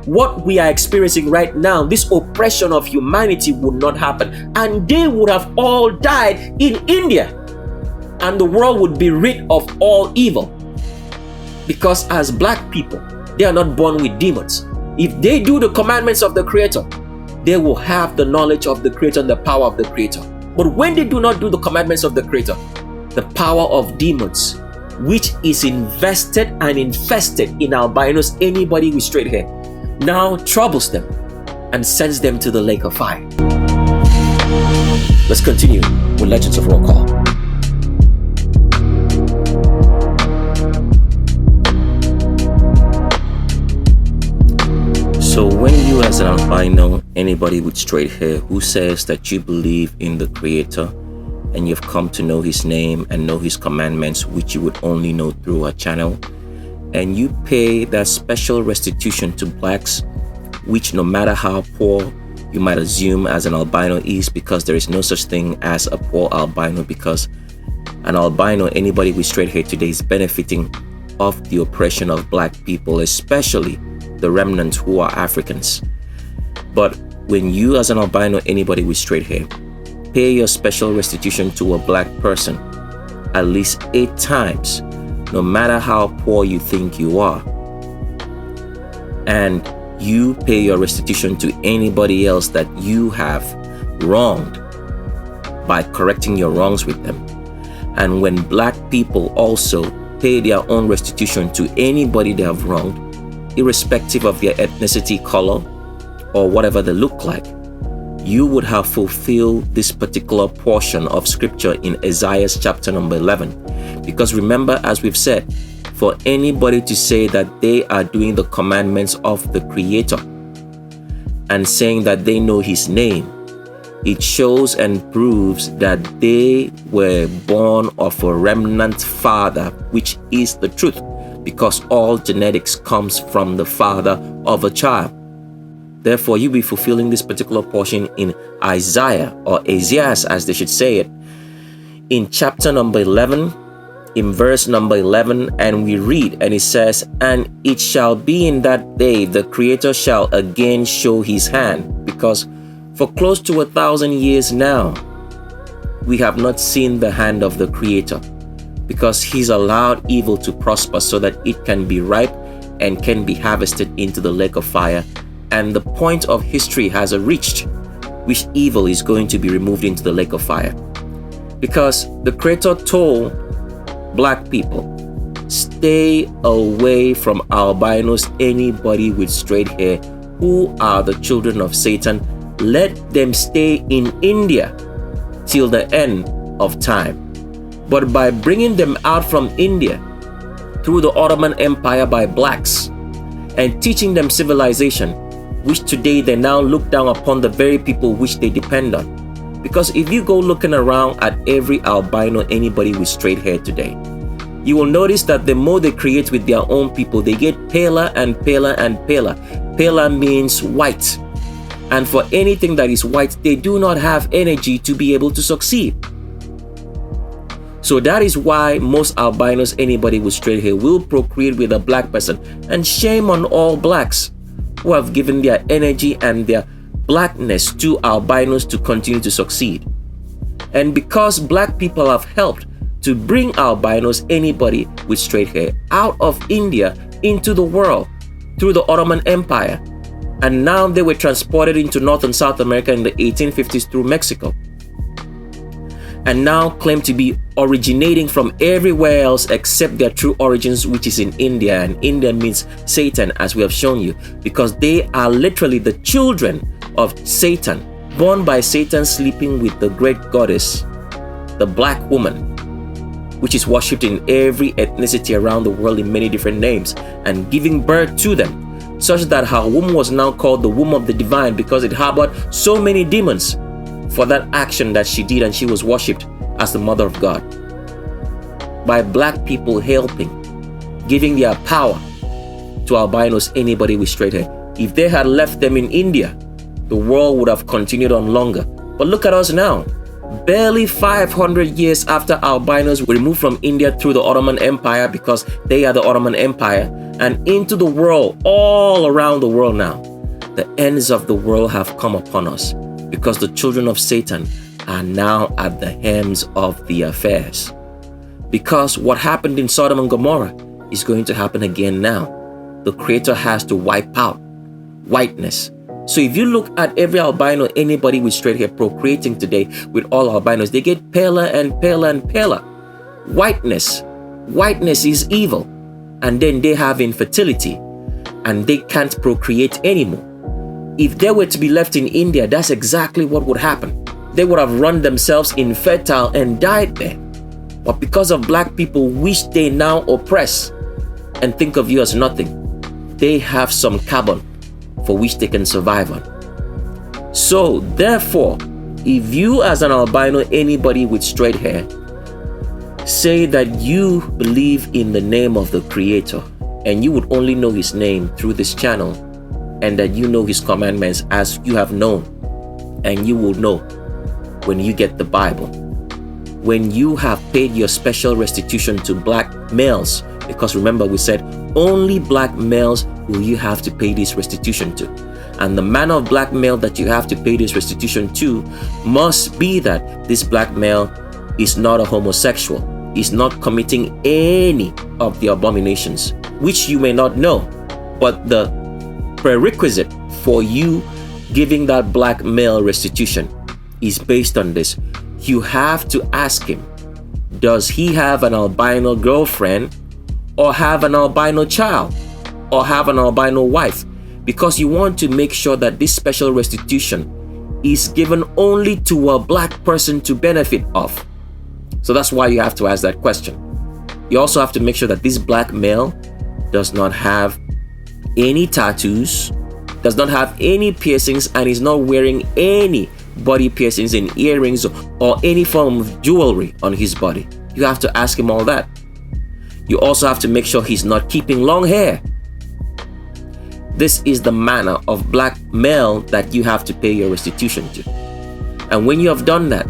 what we are experiencing right now, this oppression of humanity, would not happen, and they would have all died in India, and the world would be rid of all evil. Because as black people, they are not born with demons. If they do the commandments of the Creator, they will have the knowledge of the Creator and the power of the Creator. But when they do not do the commandments of the Creator, the power of demons, which is invested and infested in albinos, anybody with straight hair, now troubles them and sends them to the lake of fire. Let's continue with Legends of Roll Call. So when you, as an albino, anybody with straight hair who says that you believe in the Creator and you've come to know His name and know His commandments, which you would only know through our channel, and you pay that special restitution to blacks, which no matter how poor you might assume as an albino is, because there is no such thing as a poor albino, because an albino, anybody with straight hair today, is benefiting of the oppression of black people, especially the remnants who are Africans. But when you, as an albino, anybody with straight hair, pay your special restitution to a black person at least 8 times, no matter how poor you think you are, and you pay your restitution to anybody else that you have wronged by correcting your wrongs with them, and when black people also pay their own restitution to anybody they have wronged, irrespective of their ethnicity, color, or whatever they look like, you would have fulfilled this particular portion of scripture in Isaiah chapter number 11. Because remember, as we've said, for anybody to say that they are doing the commandments of the Creator and saying that they know His name, it shows and proves that they were born of a remnant father, which is the truth, because all genetics comes from the father of a child. Therefore, you'll be fulfilling this particular portion in Isaiah, or Isaiah as they should say it, in chapter number 11, in verse number 11, and we read, and it says, "And it shall be in that day, the Creator shall again show His hand," because for close to 1,000 years now, we have not seen the hand of the Creator, because He's allowed evil to prosper so that it can be ripe and can be harvested into the lake of fire. And the point of history has reached which evil is going to be removed into the lake of fire. Because the Creator told black people, stay away from albinos, anybody with straight hair who are the children of Satan. Let them stay in India till the end of time. But by bringing them out from India through the Ottoman Empire by blacks and teaching them civilization, which today they now look down upon the very people which they depend on. Because if you go looking around at every albino, anybody with straight hair today, you will notice that the more they create with their own people, they get paler and paler and paler. Paler means white. And for anything that is white, they do not have energy to be able to succeed. So that is why most albinos, anybody with straight hair, will procreate with a black person. And shame on all blacks who have given their energy and their blackness to albinos to continue to succeed. And because black people have helped to bring albinos, anybody with straight hair, out of India into the world through the Ottoman Empire. And now they were transported into North and South America in the 1850s through Mexico. And now claim to be originating from everywhere else except their true origins, which is in India. And India means Satan, as we have shown you, because they are literally the children of Satan, born by Satan, sleeping with the great goddess, the black woman, which is worshipped in every ethnicity around the world in many different names, and giving birth to them, such that her womb was now called the womb of the divine, because it harbored so many demons for that action that she did, and she was worshipped as the mother of God. By black people helping, giving their power to albinos, anybody with straight hair. If they had left them in India, the world would have continued on longer. But look at us now. Barely 500 years after albinos were removed from India through the Ottoman Empire, because they are the Ottoman Empire, and into the world, all around the world now, the ends of the world have come upon us, because the children of Satan are now at the helms of the affairs. Because what happened in Sodom and Gomorrah is going to happen again now. The Creator has to wipe out whiteness. So if you look at every albino, anybody with straight hair procreating today with all albinos, they get paler and paler and paler. Whiteness is evil. And then they have infertility and they can't procreate anymore. If they were to be left in India, that's exactly what would happen. They would have run themselves infertile and died there. But because of black people, which they now oppress and think of you as nothing, they have some carbon for which they can survive on. So therefore, if you as an albino, anybody with straight hair, say that you believe in the name of the Creator, and you would only know His name through this channel, and that you know His commandments as you have known, and you will know when you get the Bible, when you have paid your special restitution to black males, because remember we said only black males will you have to pay this restitution to. And the manner of black male that you have to pay this restitution to must be that this black male is not a homosexual, is not committing any of the abominations, which you may not know. But the prerequisite for you giving that black male restitution is based on this. You have to ask him, does he have an albino girlfriend, or have an albino child, or have an albino wife? Because you want to make sure that this special restitution is given only to a black person to benefit of. So that's why you have to ask that question. You also have to make sure that this black male does not have any tattoos, does not have any piercings, and is not wearing any body piercings and earrings or any form of jewelry on his body. You have to ask him all that. You also have to make sure he's not keeping long hair. This is the manner of black male that you have to pay your restitution to. And when you have done that,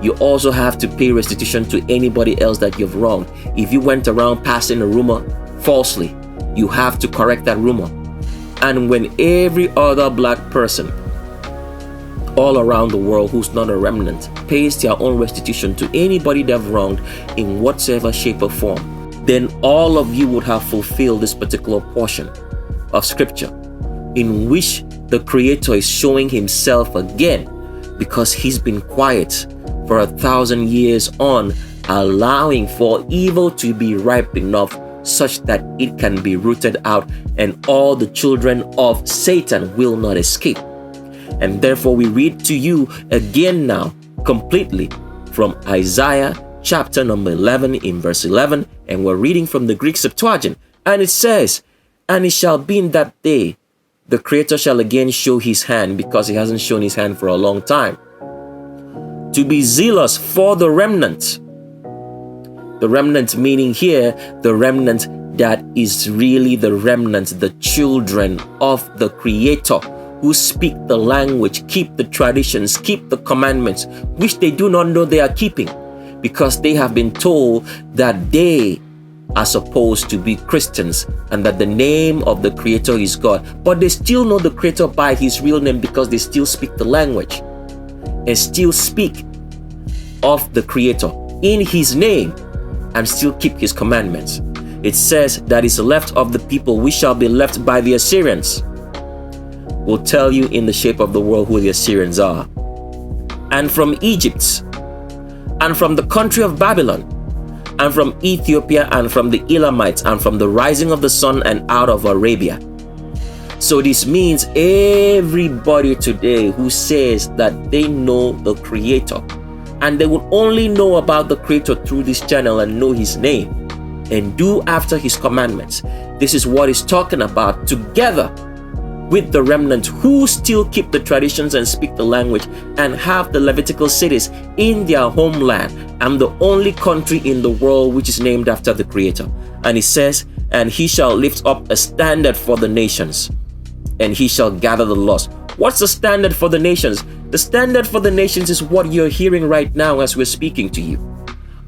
you also have to pay restitution to anybody else that you've wronged. If you went around passing a rumor falsely, you have to correct that rumor. And when every other black person all around the world who's not a remnant pays their own restitution to anybody they've wronged in whatsoever shape or form, then all of you would have fulfilled this particular portion of scripture in which the Creator is showing Himself again, because He's been quiet for 1,000 years on, allowing for evil to be ripe enough such that it can be rooted out, and all the children of Satan will not escape. And therefore we read to you again now completely from Isaiah chapter number 11 in verse 11, and we're reading from the Greek Septuagint, and it says, "And it shall be in that day, the Creator shall again show His hand," because He hasn't shown His hand for a long time, "to be zealous for the remnant." The remnant meaning here, the remnant that is really the remnant, the children of the Creator, who speak the language, keep the traditions, keep the commandments, which they do not know they are keeping, because they have been told that they are supposed to be Christians and that the name of the Creator is God. But they still know the Creator by His real name because they still speak the language and still speak of the Creator in His name and still keep His commandments. It says that is left of the people which shall be left by the Assyrians. Will tell you in the shape of the world who the Assyrians are. And from Egypt, and from the country of Babylon, and from Ethiopia, and from the Elamites, and from the rising of the sun, and out of Arabia. So this means everybody today who says that they know the Creator, and they will only know about the Creator through this channel and know His name and do after His commandments. This is what He's talking about, together with the remnant who still keep the traditions and speak the language and have the Levitical cities in their homeland, and the only country in the world which is named after the Creator. And He says, and He shall lift up a standard for the nations, and He shall gather the lost. What's the standard for the nations? The standard for the nations is what you're hearing right now as we're speaking to you.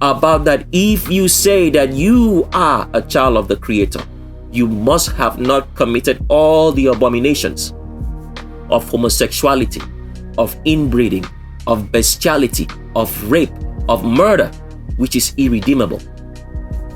About that, if you say that you are a child of the Creator, you must have not committed all the abominations of homosexuality, of inbreeding, of bestiality, of rape, of murder, which is irredeemable.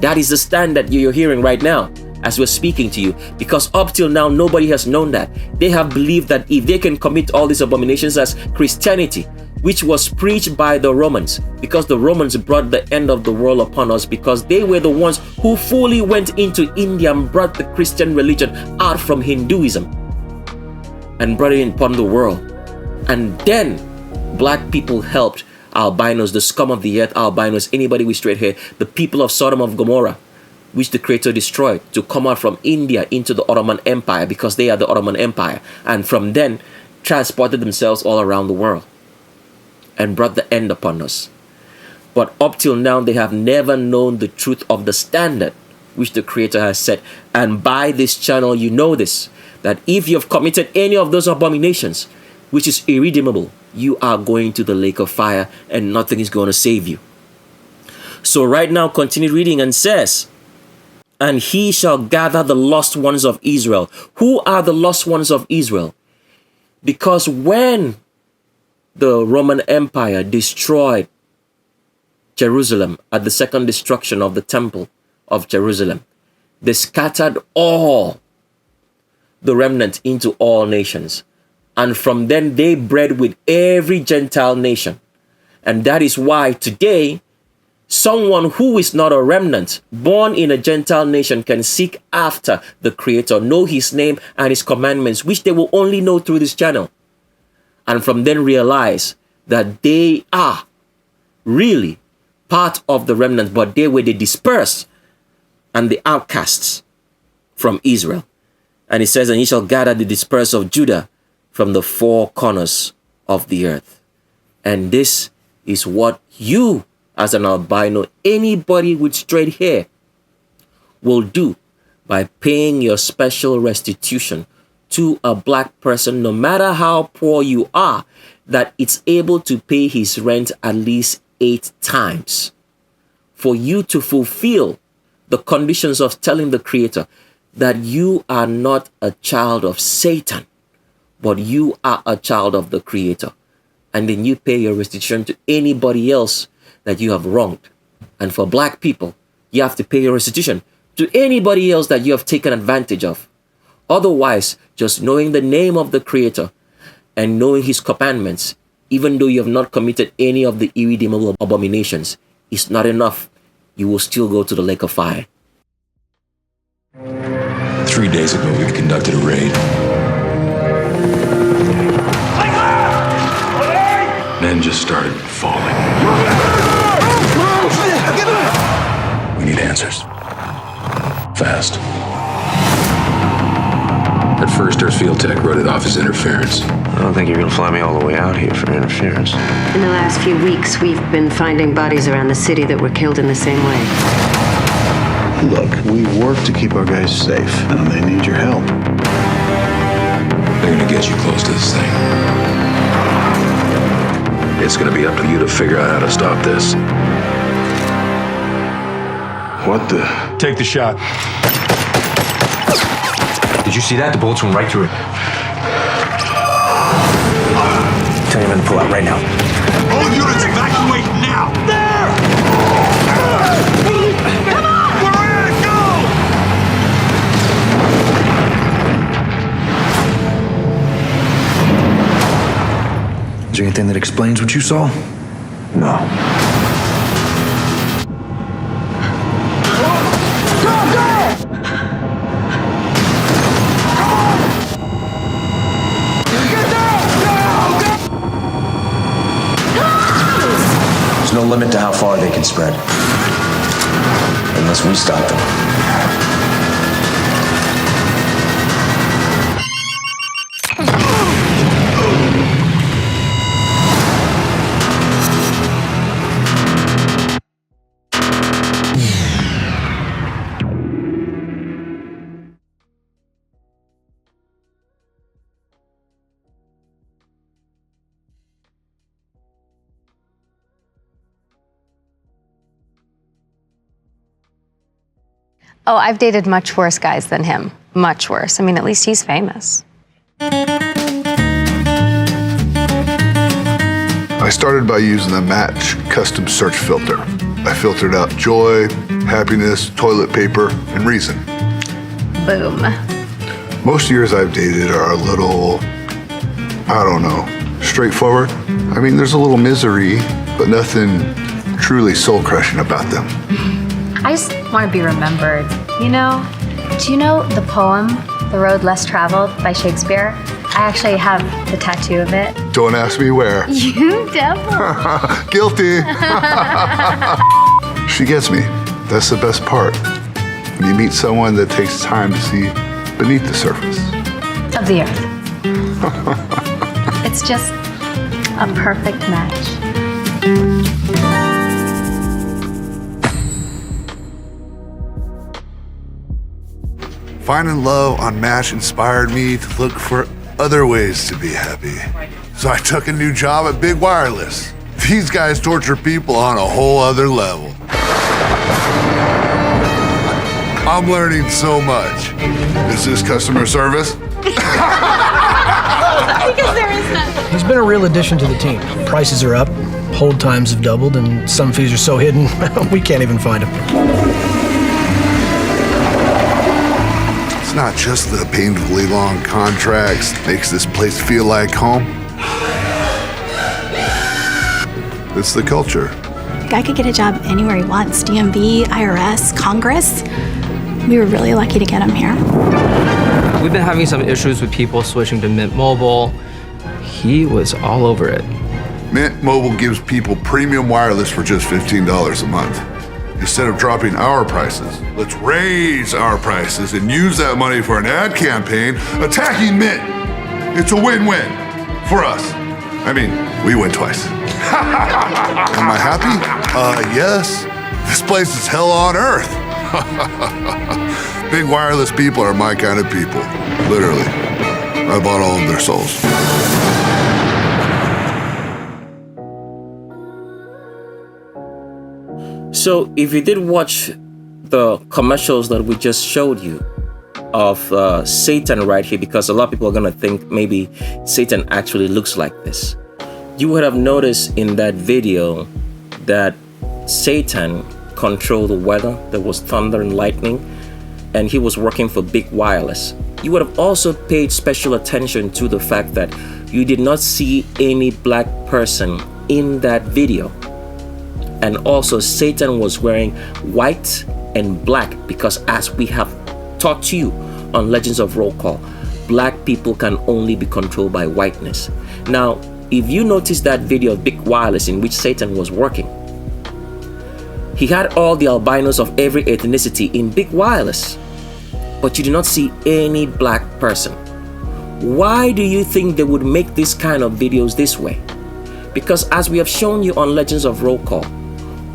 That is the standard you're hearing right now as we're speaking to you, because up till now, nobody has known that. They have believed that if they can commit all these abominations as Christianity, which was preached by the Romans, because the Romans brought the end of the world upon us, because they were the ones who fully went into India and brought the Christian religion out from Hinduism and brought it upon the world. And then black people helped albinos, the scum of the earth, albinos, anybody with straight hair, the people of Sodom and Gomorrah, which the Creator destroyed, to come out from India into the Ottoman Empire, because they are the Ottoman Empire, and from then transported themselves all around the world and brought the end upon us. But up till now, they have never known the truth of the standard which the Creator has set. And by this channel, you know this, that if you have committed any of those abominations, which is irredeemable, you are going to the lake of fire, and nothing is going to save you. So right now, continue reading, and says, and He shall gather the lost ones of Israel. Who are the lost ones of Israel? Because when the Roman Empire destroyed Jerusalem at the second destruction of the temple of Jerusalem, they scattered all the remnant into all nations. And from then they bred with every Gentile nation. And that is why today, someone who is not a remnant, born in a Gentile nation, can seek after the Creator, know His name and His commandments, which they will only know through this channel. And from then realize that they are really part of the remnant, but they were the dispersed and the outcasts from Israel. And He says, and He shall gather the dispersed of Judah from the four corners of the earth. And this is what you, as an albino, anybody with straight hair, will do by paying your special restitution to a black person, no matter how poor you are, that it's able to pay his rent at least 8 times for you to fulfill the conditions of telling the Creator that you are not a child of Satan, but you are a child of the Creator. And then you pay your restitution to anybody else that you have wronged. And for black people, you have to pay your restitution to anybody else that you have taken advantage of. Otherwise, just knowing the name of the Creator and knowing His commandments, even though you have not committed any of the irredeemable abominations, is not enough. You will still go to the lake of fire. 3 days ago, we conducted a raid. Men just started falling. We need answers. Fast. At first, our field tech wrote it off as interference. I don't think you're gonna fly me all the way out here for interference. In the last few weeks, we've been finding bodies around the city that were killed in the same way. Look, we work to keep our guys safe, and they need your help. They're gonna get you close to this thing. It's gonna be up to you to figure out how to stop this. What the? Take the shot. Did you see that? The bullets went right through it. Tell your men to pull out right now. All units evacuate now! There! Come on! We're in! Go! Is there anything that explains what you saw? No. There's no limit to how far they can spread. Unless we stop them. Oh, I've dated much worse guys than him. Much worse. I mean, at least he's famous. I started by using the Match custom search filter. I filtered out joy, happiness, toilet paper, and reason. Boom. Most years I've dated are a little, I don't know, straightforward. I mean, there's a little misery, but nothing truly soul-crushing about them. I just want to be remembered. You know, do you know the poem, The Road Less Traveled by Shakespeare? I actually have the tattoo of it. Don't ask me where. You devil. Guilty. She gets me. That's the best part. When you meet someone that takes time to see beneath the surface. Of the earth. It's just a perfect match. Finding love on Match inspired me to look for other ways to be happy. So I took a new job at Big Wireless. These guys torture people on a whole other level. I'm learning so much. Is this customer service? Because there is none. He's been a real addition to the team. Prices are up, hold times have doubled, and some fees are so hidden, we can't even find them. It's not just the painfully long contracts that makes this place feel like home. It's the culture. Guy could get a job anywhere he wants. DMV, IRS, Congress. We were really lucky to get him here. We've been having some issues with people switching to Mint Mobile. He was all over it. Mint Mobile gives people premium wireless for just $15 a month. Instead of dropping our prices, let's raise our prices and use that money for an ad campaign attacking Mint. It's a win-win for us. I mean, we win twice. Am I happy? Yes. This place is hell on earth. Big Wireless people are my kind of people. Literally. I bought all of their souls. So if you did watch the commercials that we just showed you of Satan right here, because a lot of people are going to think maybe Satan actually looks like this. You would have noticed in that video that Satan controlled the weather. There was thunder and lightning, and he was working for Big Wireless. You would have also paid special attention to the fact that you did not see any black person in that video. And also Satan was wearing white and black, because as we have taught to you on Legends of Roll Call, black people can only be controlled by whiteness. Now, if you notice that video of Big Wireless in which Satan was working, he had all the albinos of every ethnicity in Big Wireless, but you do not see any black person. Why do you think they would make this kind of videos this way? Because as we have shown you on Legends of Roll Call,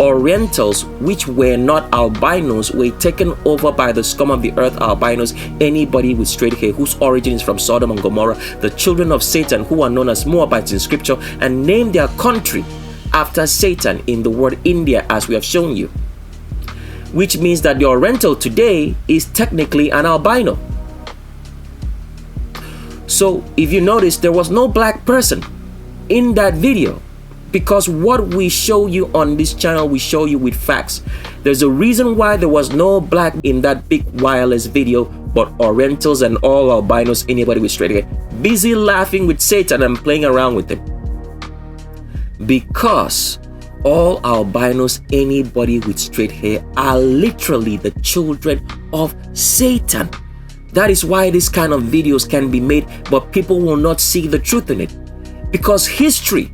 Orientals, which were not albinos, were taken over by the scum of the earth, albinos, anybody with straight hair, whose origin is from Sodom and Gomorrah, the children of Satan, who are known as Moabites in scripture, and named their country after Satan in the word India, as we have shown you. Which means that the Oriental today is technically an albino. So if you notice, there was no black person in that video, because what we show you on this channel, we show you with facts. There's a reason why there was no black in that big wireless video, but Orientals and all albinos, anybody with straight hair, busy laughing with Satan and playing around with him. Because all albinos, anybody with straight hair, are literally the children of Satan. That is why this kind of videos can be made, but people will not see the truth in it. Because history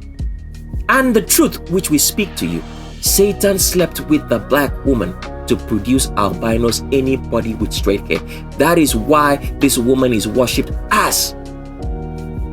and the truth which we speak to you, Satan slept with the black woman to produce albinos, anybody with straight hair. That is why this woman is worshipped as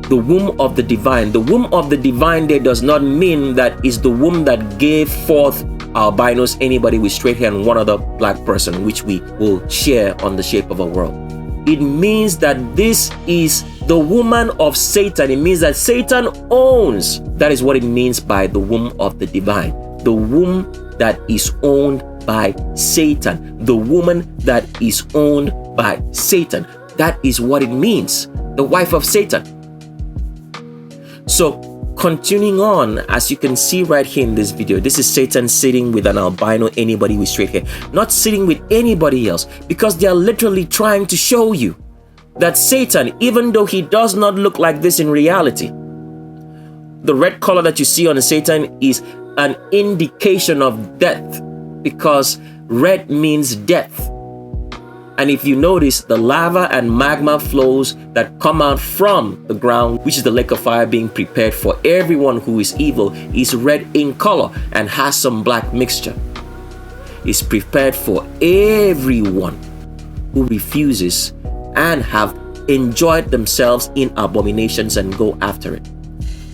the womb of the divine. The womb of the divine there does not mean that is the womb that gave forth albinos, anybody with straight hair, and one other black person, which we will share on The Shape of a World. It means that this is the woman of Satan. It means that Satan owns. That is what it means by the womb of the divine. The womb that is owned by Satan. The woman that is owned by Satan. That is what it means. The wife of Satan. So, continuing on, as you can see right here in this video, this is Satan sitting with an albino, anybody with straight hair, not sitting with anybody else, because they are literally trying to show you that Satan, even though he does not look like this in reality, the red color that you see on Satan is an indication of death, because red means death. And if you notice, the lava and magma flows that come out from the ground, which is the lake of fire being prepared for everyone who is evil, is red in color and has some black mixture. It's prepared for everyone who refuses and have enjoyed themselves in abominations and go after it.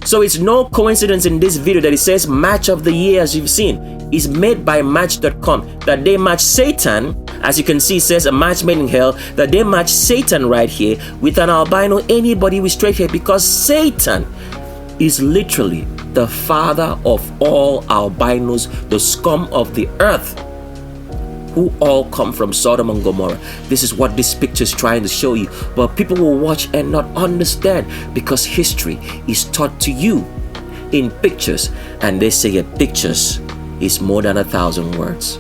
So it's no coincidence in this video that it says match of the year, as you've seen, is made by Match.com, that they match Satan. As you can see, it says a match made in hell, that they match Satan right here with an albino, anybody with straight hair, because Satan is literally the father of all albinos, the scum of the earth, who all come from Sodom and Gomorrah. This is what this picture is trying to show you, but people will watch and not understand, because history is taught to you in pictures, and they say a pictures is more than 1,000 words.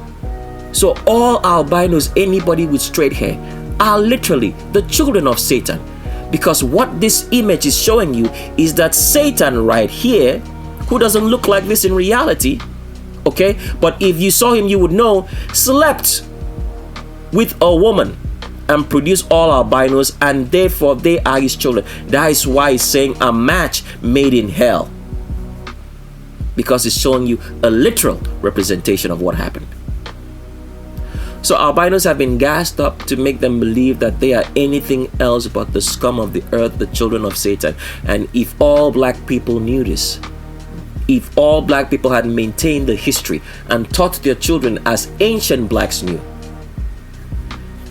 So all albinos, anybody with straight hair, are literally the children of Satan, because what this image is showing you is that Satan right here, who doesn't look like this in reality, okay, but if you saw him you would know, slept with a woman and produced all albinos, and therefore they are his children. That is why he's saying a match made in hell, because it's showing you a literal representation of what happened. So albinos have been gassed up to make them believe that they are anything else but the scum of the earth, the children of Satan. And if all black people knew this, if all black people had maintained the history and taught their children as ancient blacks knew,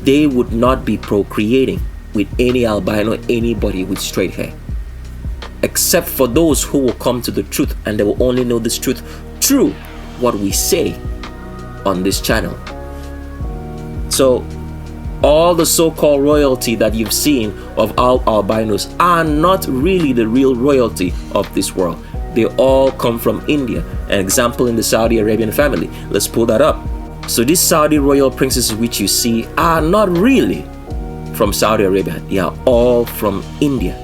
they would not be procreating with any albino, anybody with straight hair, except for those who will come to the truth, and they will only know this truth through what we say on this channel. So all the so-called royalty that you've seen of all albinos are not really the real royalty of this world. They all come from India. An example in the Saudi Arabian family. Let's pull that up. So these Saudi royal princesses which you see are not really from Saudi Arabia. They are all from India.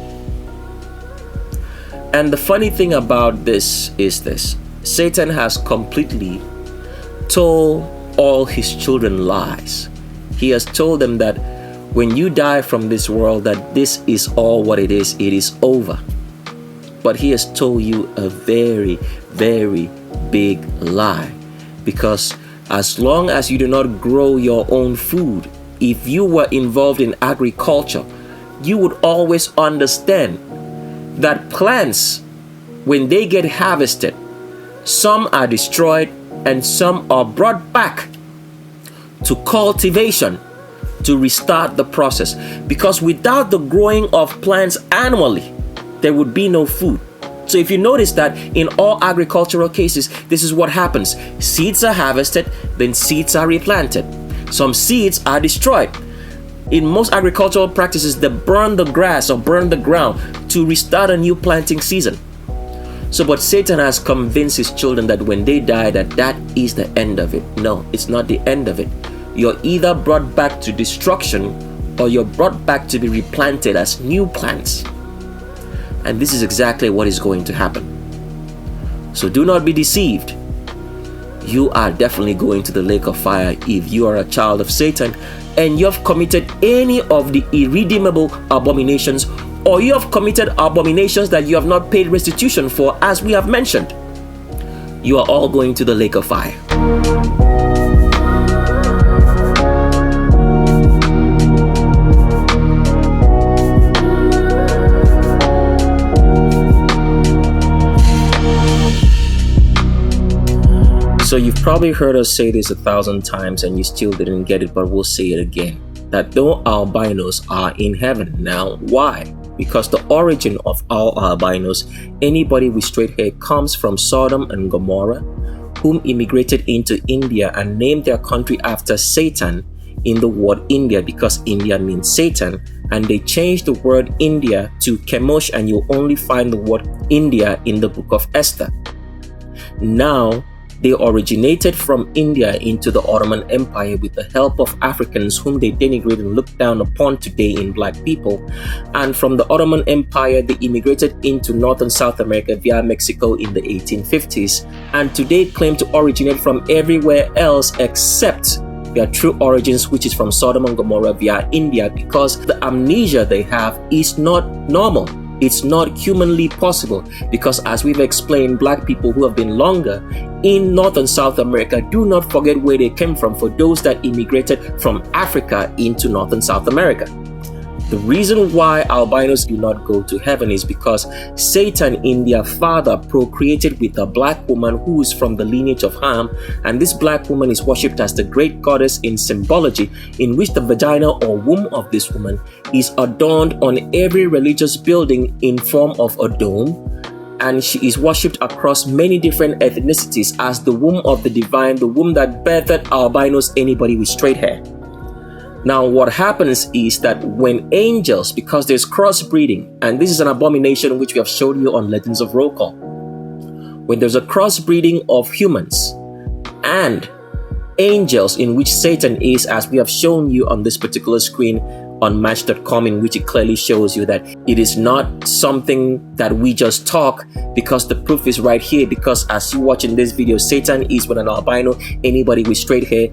And the funny thing about this is this: Satan has completely told all his children lies. He has told them that when you die from this world, that this is all what it is over. But he has told you a very, very big lie, because as long as you do not grow your own food, if you were involved in agriculture, you would always understand that plants, when they get harvested, some are destroyed and some are brought back to cultivation to restart the process. Because without the growing of plants annually, there would be no food. So if you notice that in all agricultural cases, this is what happens. Seeds are harvested, then seeds are replanted. Some seeds are destroyed. In most agricultural practices, they burn the grass or burn the ground to restart a new planting season. So, but Satan has convinced his children that when they die, that is the end of it. No, it's not the end of it. You're either brought back to destruction or you're brought back to be replanted as new plants. And this is exactly what is going to happen. So do not be deceived. You are definitely going to the lake of fire if you are a child of Satan and you have committed any of the irredeemable abominations, or you have committed abominations that you have not paid restitution for, as we have mentioned. You are all going to the lake of fire. So you've probably heard us say this 1,000 times and you still didn't get it, but we'll say it again. That though albinos are in heaven. Now, why? Because the origin of all albinos, anybody with straight hair, comes from Sodom and Gomorrah, whom immigrated into India and named their country after Satan in the word India, because India means Satan. And they changed the word India to Chemosh, and you'll only find the word India in the book of Esther. Now, they originated from India into the Ottoman Empire with the help of Africans whom they denigrate and look down upon today in black people. And from the Ottoman Empire, they immigrated into North and South America via Mexico in the 1850s. And today claim to originate from everywhere else except their true origins, which is from Sodom and Gomorrah via India, because the amnesia they have is not normal. It's not humanly possible, because as we've explained, black people who have been longer in North and South America do not forget where they came from for those that immigrated from Africa into North and South America. The reason why albinos do not go to heaven is because Satan in their father procreated with a black woman who is from the lineage of Ham, and this black woman is worshipped as the great goddess in symbology, in which the vagina or womb of this woman is adorned on every religious building in form of a dome, and she is worshipped across many different ethnicities as the womb of the divine, the womb that birthed albinos, anybody with straight hair. Now, what happens is that when angels, because there's crossbreeding, and this is an abomination which we have showed you on Legends of Roll Call, when there's a crossbreeding of humans and angels, in which Satan is, as we have shown you on this particular screen on Match.com, in which it clearly shows you that it is not something that we just talk, because the proof is right here. Because as you watch in this video, Satan is with an albino, anybody with straight hair,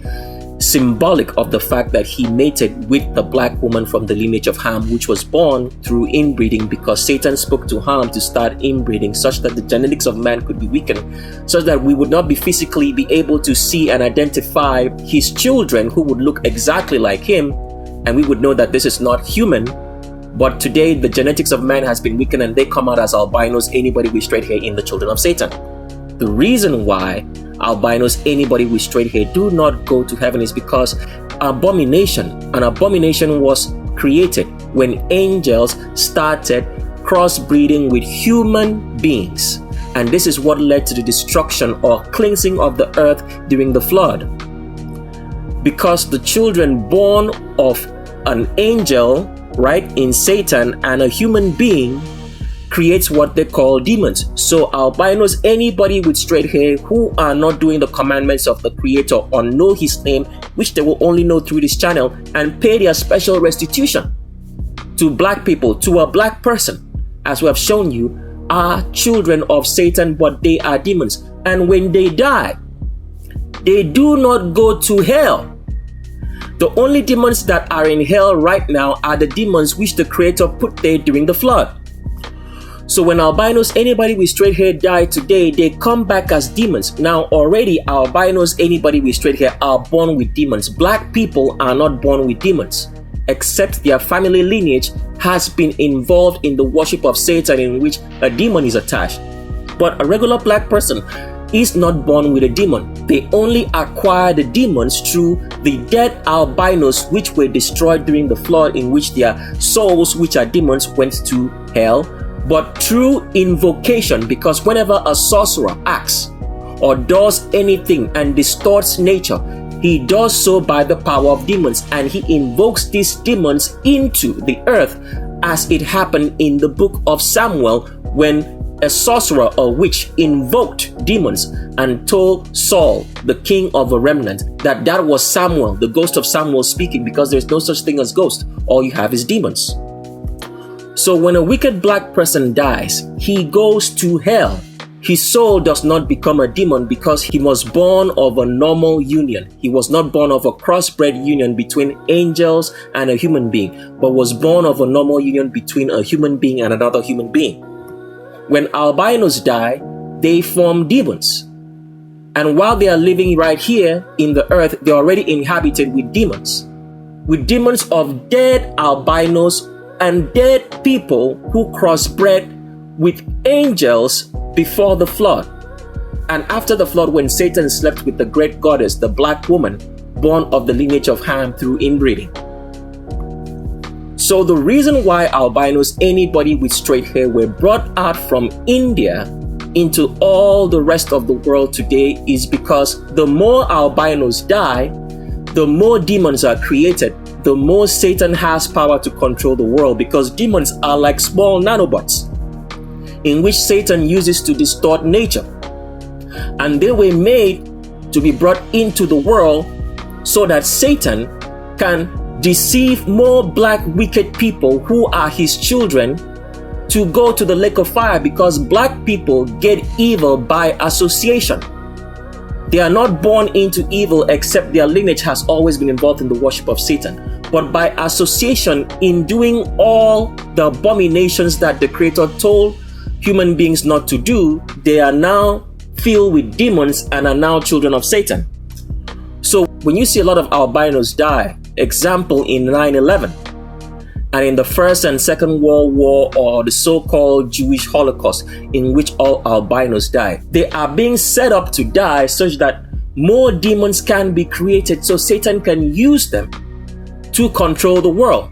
symbolic of the fact that he mated with the black woman from the lineage of Ham, which was born through inbreeding, because Satan spoke to Ham to start inbreeding such that the genetics of man could be weakened, such that we would not be physically be able to see and identify his children who would look exactly like him, and we would know that this is not human. But today the genetics of man has been weakened and they come out as albinos, anybody with straight hair, in the children of Satan. The reason why albinos, anybody with straight hair, do not go to heaven is because an abomination was created when angels started crossbreeding with human beings, and this is what led to the destruction or cleansing of the earth during the flood, because the children born of an angel, right, in Satan, and a human being creates what they call demons. So albinos, anybody with straight hair who are not doing the commandments of the Creator or know his name, which they will only know through this channel, and pay their special restitution to black people, to a black person, as we have shown you, are children of Satan, but they are demons. And when they die, they do not go to hell. The only demons that are in hell right now are the demons which the Creator put there during the flood. So when albinos, anybody with straight hair, die today, they come back as demons. Now already albinos, anybody with straight hair, are born with demons. Black people are not born with demons, except their family lineage has been involved in the worship of Satan, in which a demon is attached. But a regular black person, is not born with a demon. They only acquire the demons through the dead albinos which were destroyed during the flood, in which their souls, which are demons, went to hell. But through invocation, because whenever a sorcerer acts or does anything and distorts nature, he does so by the power of demons, and he invokes these demons into the earth, as it happened in the book of Samuel, when a sorcerer or witch invoked demons and told Saul, the king of a remnant, that was Samuel, the ghost of Samuel speaking, because there's no such thing as ghost. All you have is demons. So when a wicked black person dies, he goes to hell. His soul does not become a demon because he was born of a normal union. He was not born of a crossbred union between angels and a human being, but was born of a normal union between a human being and another human being. When albinos die, they form demons. And while they are living right here in the earth, they're already inhabited with demons of dead albinos and dead people who crossbred with angels before the flood. And after the flood, when Satan slept with the great goddess, the black woman, born of the lineage of Ham through inbreeding. So the reason why albinos, anybody with straight hair, were brought out from India into all the rest of the world today is because the more albinos die, the more demons are created, the more Satan has power to control the world, because demons are like small nanobots in which Satan uses to distort nature. And they were made to be brought into the world so that Satan can deceive more black wicked people who are his children to go to the lake of fire, because black people get evil by association. They are not born into evil, except their lineage has always been involved in the worship of Satan. But by association, in doing all the abominations that the Creator told human beings not to do, they are now filled with demons and are now children of Satan. So when you see a lot of albinos die, example in 9/11, and in the First and Second World War, or the so-called Jewish Holocaust, in which all albinos died, they are being set up to die such that more demons can be created so Satan can use them to control the world.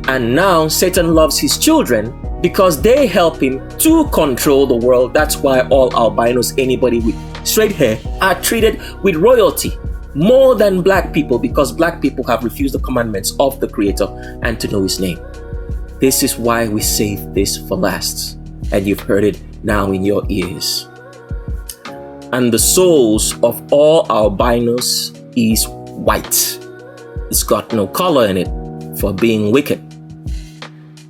And now Satan loves his children because they help him to control the world. That's why all albinos, anybody with straight hair, are treated with royalty more than black people, because black people have refused the commandments of the Creator and to know his name. This is why we save this for last, and you've heard it now in your ears. And the souls of all albinos is white. It's got no color in it for being wicked.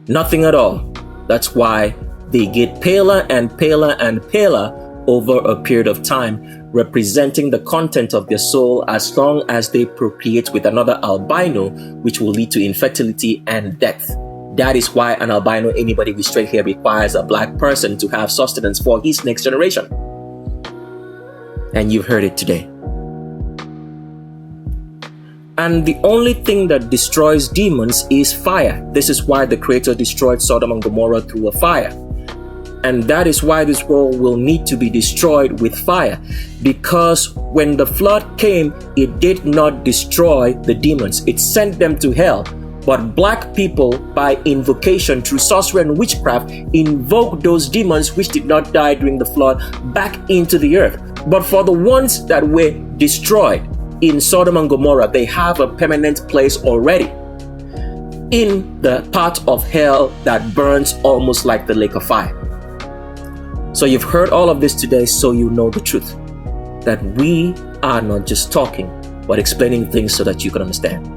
Nothing at all. That's why they get paler and paler and paler over a period of time, representing the content of their soul as long as they procreate with another albino, which will lead to infertility and death. That is why an albino, anybody with straight hair, requires a black person to have sustenance for his next generation. And you've heard it today. And the only thing that destroys demons is fire. This is why the Creator destroyed Sodom and Gomorrah through a fire. And that is why this world will need to be destroyed with fire. Because when the flood came, it did not destroy the demons. It sent them to hell. But black people, by invocation through sorcery and witchcraft, invoked those demons which did not die during the flood back into the earth. But for the ones that were destroyed in Sodom and Gomorrah, they have a permanent place already in the part of hell that burns almost like the lake of fire. So you've heard all of this today, so you know the truth, that we are not just talking, but explaining things so that you can understand.